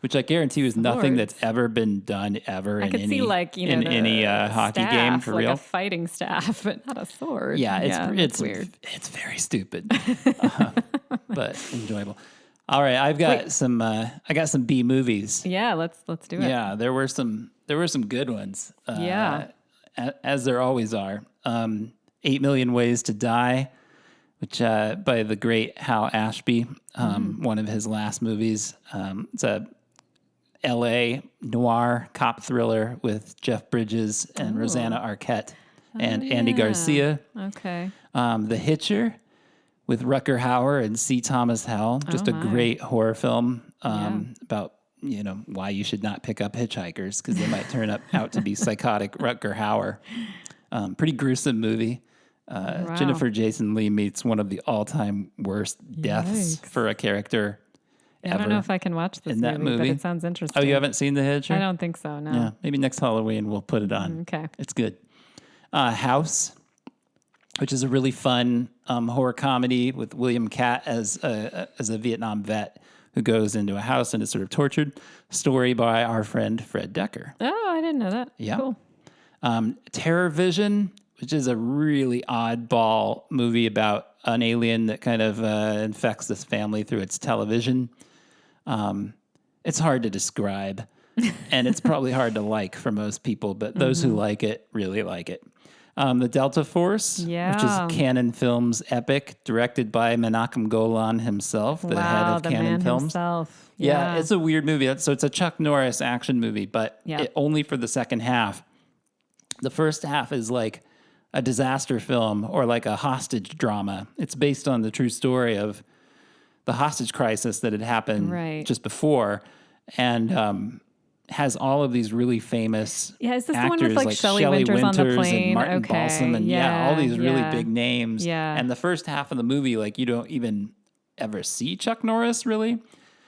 Which I guarantee is nothing that's ever been done ever in any hockey staff, game for like real. A fighting staff, but not a sword. Yeah, it's weird. It's very stupid, but enjoyable. All right, I got some B movies. Yeah, let's do it. Yeah, there were some good ones. As there always are. 8 Million Ways to Die, which by the great Hal Ashby, one of his last movies. It's a L.A. noir cop thriller with Jeff Bridges and Rosanna Arquette and Andy Garcia. Okay. The Hitcher with Rutger Hauer and C. Thomas Howell. Just a great horror film about why you should not pick up hitchhikers because they might turn out to be psychotic Rutger Hauer. Pretty gruesome movie. Jennifer Jason Leigh meets one of the all-time worst deaths for a character ever. I don't know if I can watch this movie, but it sounds interesting. Oh, you haven't seen The Hitcher? I don't think so, no. Yeah, maybe next Halloween we'll put it on. Okay. It's good. House, which is a really fun horror comedy with William Catt as a Vietnam vet who goes into a house and is sort of tortured. Story by our friend Fred Decker. Oh, I didn't know that. Yeah. Cool. Terror Vision, which is a really oddball movie about an alien that kind of infects this family through its television. It's hard to describe, and it's probably hard to like for most people, but those who like it really like it. The Delta Force, which is Cannon Films' epic, directed by Menachem Golan himself, the head of Cannon Films. Himself. Yeah, it's a weird movie. So it's a Chuck Norris action movie, but only for the second half. The first half is like a disaster film or like a hostage drama. It's based on the true story of the hostage crisis that had happened just before, and has all of these really famous is this actors the one with like Shelley Winters on the plane? And Martin Balsam and all these really big names. Yeah. And the first half of the movie, like you don't even ever see Chuck Norris really.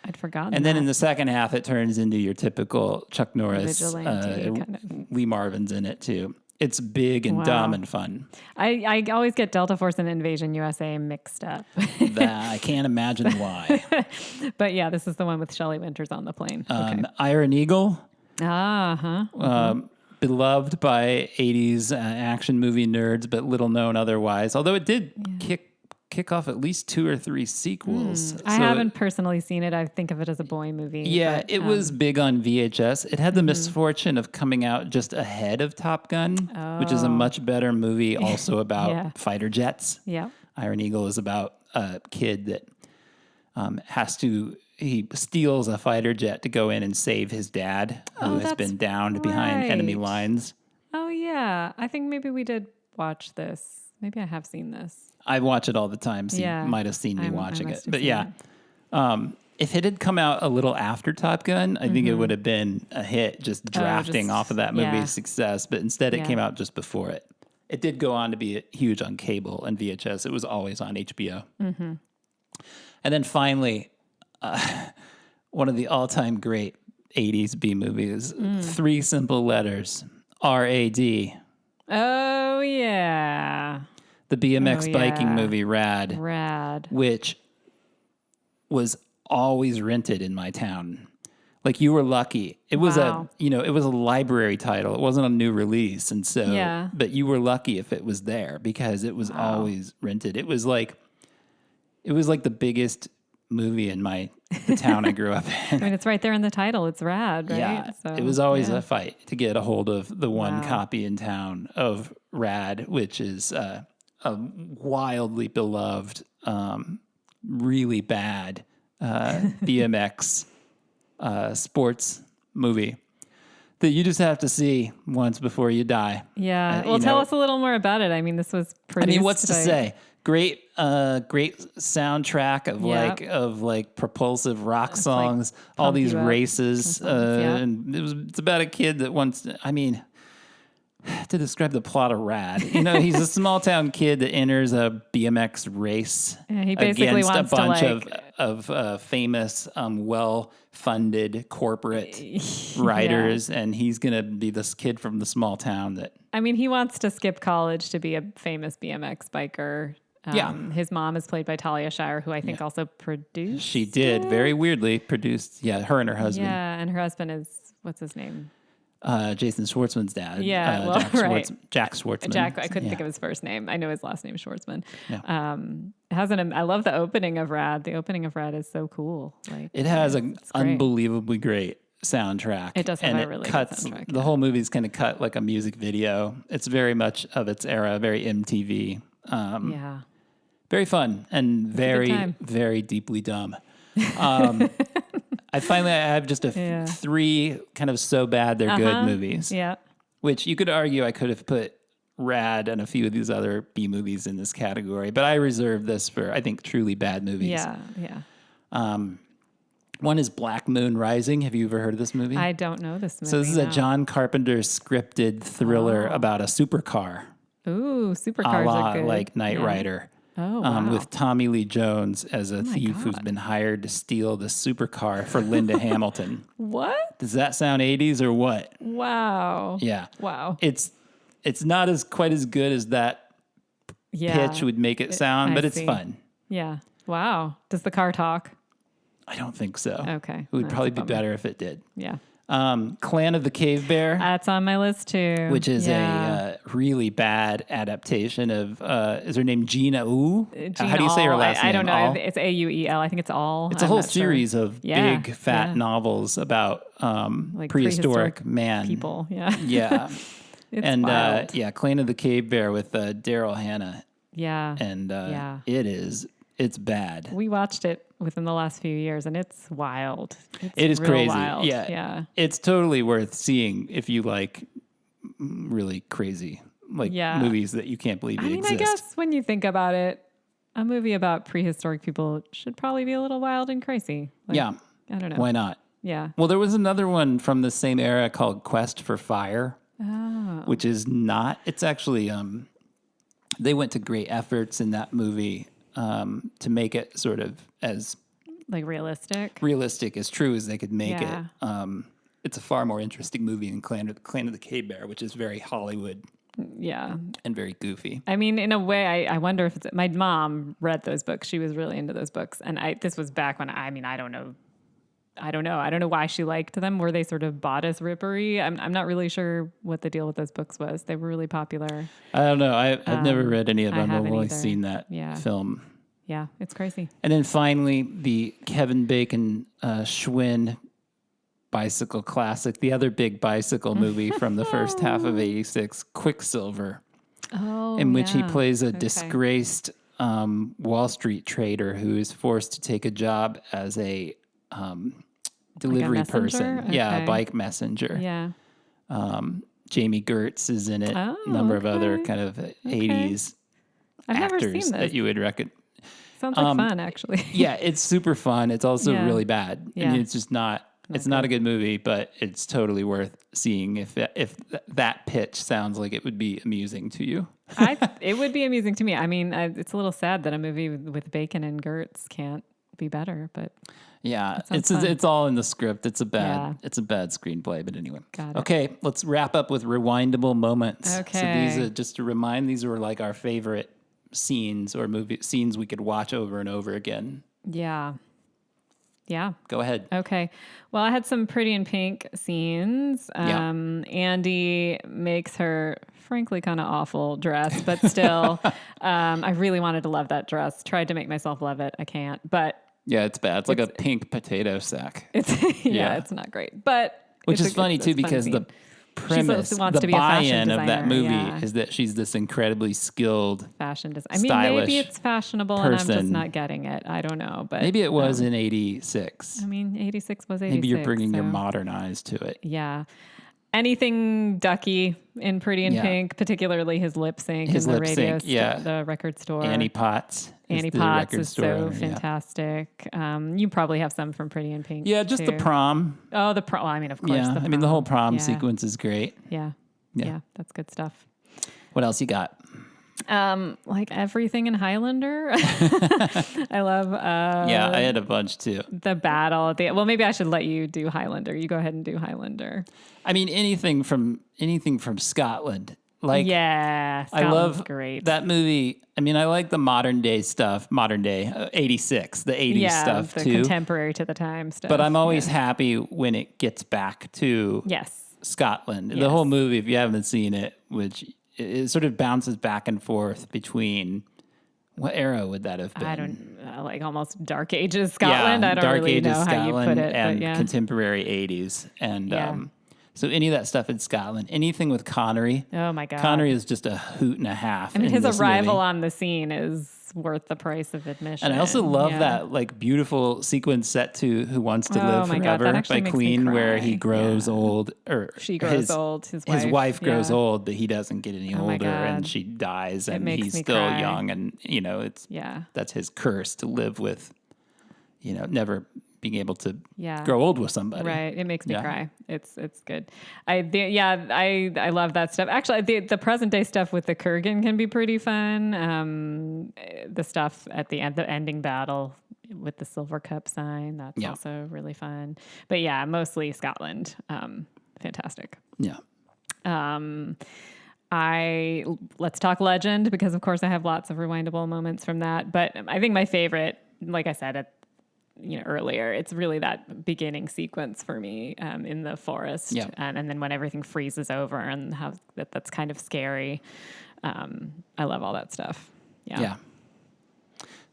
I'd forgotten. And then in the second half, it turns into your typical Chuck Norris. Lee Marvin's in it too. It's big and dumb and fun. I always get Delta Force and Invasion USA mixed up. I can't imagine why. But yeah, this is the one with Shelley Winters on the plane. Iron Eagle. Uh-huh. Beloved by 80s action movie nerds, but little known otherwise. Although it did kick kick off at least 2 or 3 sequels. I haven't personally seen it. I think of it as a boy movie. Yeah, but, it was big on VHS. It had the misfortune of coming out just ahead of Top Gun, which is a much better movie also about fighter jets. Yeah. Iron Eagle is about a kid that he steals a fighter jet to go in and save his dad, who has been downed behind enemy lines. Oh, yeah. I think maybe we did watch this. Maybe I have seen this. I watch it all the time, so you might have seen me watching it. But yeah, if it had come out a little after Top Gun, I think it would have been a hit, just drafting off of that movie's success. But instead, it came out just before it. It did go on to be huge on cable and VHS. It was always on HBO. Mm-hmm. And then finally, one of the all-time great 80s B movies, 3 simple letters, R.A.D. Oh, yeah. The BMX biking movie, Rad. Which was always rented in my town. Like, you were lucky. It was it was a library title. It wasn't a new release. And so, but you were lucky if it was there because it was always rented. It was like the biggest movie in the town I grew up in. I mean, it's right there in the title. It's Rad, right? Yeah. So, it was always a fight to get a hold of the one copy in town of Rad, which is a wildly beloved, really bad BMX sports movie that you just have to see once before you die. Yeah. Well, tell us a little more about it. I mean, this was produced. What's to say? Great soundtrack of like propulsive rock songs, all these races, and it's about a kid that wants. To describe the plot of Rad, he's a small town kid that enters a BMX race he basically against wants a bunch to of famous, well-funded corporate riders, and he's gonna be this kid from the small town that. I mean, he wants to skip college to be a famous BMX biker. His mom is played by Talia Shire, who I think also produced. She did very weirdly produced. Yeah, her and her husband. Yeah, and her husband is what's his name? Jason Schwartzman's dad. Yeah, Jack Schwartzman. I couldn't think of his first name. I know his last name is Schwartzman. Yeah. I love the opening of Rad. The opening of Rad is so cool. It has an unbelievably great soundtrack. It does have a really good soundtrack. The whole movie's kind of cut like a music video. It's very much of its era, very MTV. Very fun and very, very deeply dumb. I have just 3 kind of so bad they're good movies. Yeah. Which you could argue I could have put Rad and a few of these other B movies in this category, but I reserve this for, I think, truly bad movies. Yeah, yeah. One is Black Moon Rising. Have you ever heard of this movie? I don't know this movie. So this is a John Carpenter scripted thriller about a supercar. Ooh, supercars are good. Like Knight Rider. Oh, wow. With Tommy Lee Jones as a thief who's been hired to steal the supercar for Linda Hamilton. What? Does that sound 80s or what? Wow. Yeah. Wow. It's not quite as good as that pitch would make it sound, but it's fun. Yeah. Wow. Does the car talk? I don't think so. Okay. It would probably be better if it did. Yeah. Clan of the Cave Bear. That's on my list too. Which is a really bad adaptation of, is her name Gina Ou? How do you say her last name? I don't know. All? It's Auel. I think it's all. It's a whole series of big, fat novels about like prehistoric man. People. Yeah. Yeah. It's wild. Clan of the Cave Bear with Daryl Hannah. Yeah. And it's bad. We watched it within the last few years, and it's wild. It is crazy. Wild. Yeah. It's totally worth seeing if you like really crazy movies that you can't believe exist. I guess when you think about it, a movie about prehistoric people should probably be a little wild and crazy. I don't know. Why not? Yeah. Well, there was another one from the same era called Quest for Fire, which is not. It's actually they went to great efforts in that movie to make it sort of as like realistic as true as they could make it. It's a far more interesting movie than Clan of the Cave Bear, which is very Hollywood. Yeah. And very goofy. I mean, in a way, I wonder if my mom read those books. She was really into those books. And this was back when, I don't know. I don't know why she liked them. Were they sort of bodice rippery? I'm not really sure what the deal with those books was. They were really popular. I don't know. I've never read any of them. I've only seen that film. Yeah, it's crazy. And then finally, the Kevin Bacon Schwinn bicycle classic, the other big bicycle movie from the first half of 86, Quicksilver, in which he plays a disgraced Wall Street trader who is forced to take a job as a delivery person. Okay. Yeah, a bike messenger. Yeah. Jamie Gertz is in it. A number of other kind of 80s I've never actors seen this. that you would recognize. Sounds like fun, actually. Yeah, it's super fun. It's also really bad. Yeah. I mean, it's just not a good movie, but it's totally worth seeing if that pitch sounds like it would be amusing to you. It would be amusing to me. I mean, it's a little sad that a movie with Bacon and Gertz can't be better, but yeah, it's all in the script. It's a bad screenplay, but anyway. Got it. Okay, let's wrap up with rewindable moments. Okay. So these are, just to remind, these were like our favorite scenes or movie scenes we could watch over and over again. Yeah. Yeah. Go ahead. Okay. Well, I had some Pretty in Pink scenes. Andy makes her, frankly, kind of awful dress, but still, I really wanted to love that dress. Tried to make myself love it. I can't. But yeah, it's bad. It's like a pink potato sack. It's not great. But which is funny too, because the premise, the buy-in of that movie is that she's this incredibly skilled fashion designer. I mean, maybe it's fashionable and I'm just not getting it. I don't know, but maybe it was in 86. I mean, 86 was 86. Maybe you're bringing your modern eyes to it. Yeah. Anything Ducky in Pretty in Pink, particularly his lip sync in the radio the record store. Annie Potts. Annie Potts is so fantastic. You probably have some from Pretty in Pink. Yeah, just the prom. Oh, the prom. Well, I mean, of course. Yeah, I mean, the whole prom sequence is great. Yeah, that's good stuff. What else you got? Like everything in Highlander. I love I had a bunch too. The battle at the well, maybe I should let you do Highlander. You go ahead and do Highlander. I mean, anything from Scotland. Like, yeah, I love great. That movie. I mean, I like the modern day 86, the 80s stuff the too. Contemporary to the time stuff. But I'm always happy when it gets back to Scotland. Yes. The whole movie, if you haven't seen it, which it sort of bounces back and forth between, what era would that have been? I don't like almost Dark Ages Scotland. I don't really know how you put it, and but contemporary 80s, and so any of that stuff in Scotland, anything with Connery. Oh my God, Connery is just a hoot and a half. I mean, his arrival on the scene is worth the price of admission. And I also love that like beautiful sequence set to "Who Wants to Live Forever" by Queen, where he grows old, or she grows old. His wife grows old, but he doesn't get any older, and she dies, and he's still young, and that's his curse to live with, never being able to grow old with somebody. Right. It makes me cry. It's good. I love that stuff. Actually, the present day stuff with the Kurgan can be pretty fun. The stuff at the end, the ending battle with the silver cup sign, that's also really fun. But yeah, mostly Scotland. Fantastic. Yeah. Let's talk Legend, because of course I have lots of rewindable moments from that. But I think my favorite, like I said, earlier, it's really that beginning sequence for me in the forest, and then when everything freezes over and how that's kind of scary. I love all that stuff. I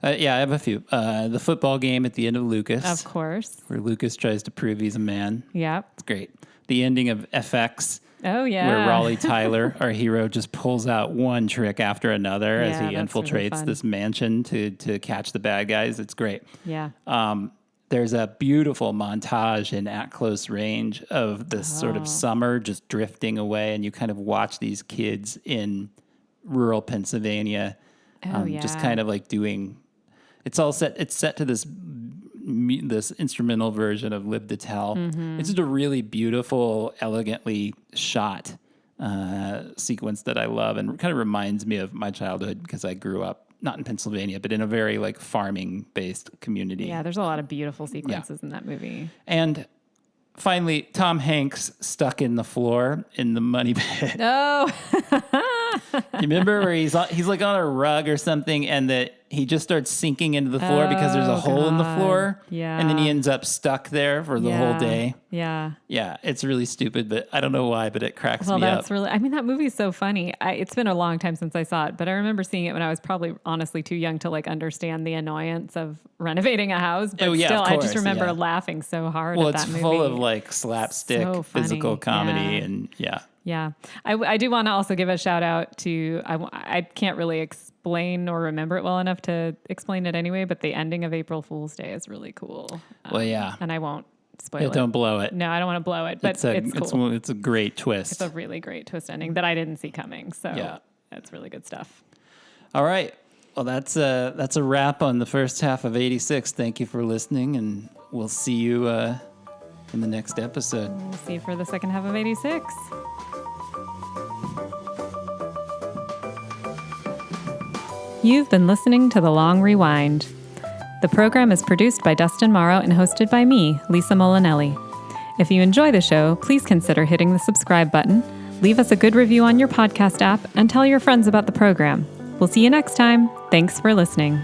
have a few. The football game at the end of Lucas, of course, where Lucas tries to prove he's a man. Yeah, it's great. The ending of FX. Oh yeah, where Raleigh Tyler, our hero, just pulls out one trick after another as he infiltrates this mansion to catch the bad guys. It's great. Yeah. There's a beautiful montage in At Close Range of this sort of summer just drifting away, and you kind of watch these kids in rural Pennsiliania, just kind of like doing. It's set to this instrumental version of Live to Tell. Mm-hmm. It's just a really beautiful, elegantly shot sequence that I love, and kind of reminds me of my childhood, because I grew up not in Pennsylvania, but in a very like farming based community. Yeah, there's a lot of beautiful sequences in that movie. And finally, Tom Hanks stuck in the floor in the money pit. Oh, you remember where he's like on a rug or something, and that he just starts sinking into the floor because there's a hole in the floor. Yeah. And then he ends up stuck there for the whole day. Yeah. Yeah, it's really stupid, but I don't know why, but it cracks me up. Well, that's really, I mean, that movie's so funny. It's been a long time since I saw it, but I remember seeing it when I was probably honestly too young to like understand the annoyance of renovating a house. But still, I just remember laughing so hard at that movie. Well, it's full of like slapstick, physical comedy and Yeah. I do want to also give a shout out to, I can't really explain or remember it well enough to explain it anyway, but the ending of April Fool's Day is really cool. And I won't spoil it. Don't blow it. No, I don't want to blow it, but it's cool. It's a great twist. It's a really great twist ending that I didn't see coming. So that's really good stuff. All right. Well, that's a wrap on the first half of 86. Thank you for listening, and we'll see you in the next episode. We'll see you for the second half of 86. You've been listening to The Long Rewind. The program is produced by Dustin Morrow and hosted by me, Lisa Molinelli. If you enjoy the show, please consider hitting the subscribe button, leave us a good review on your podcast app, and tell your friends about the program. We'll see you next time. Thanks for listening.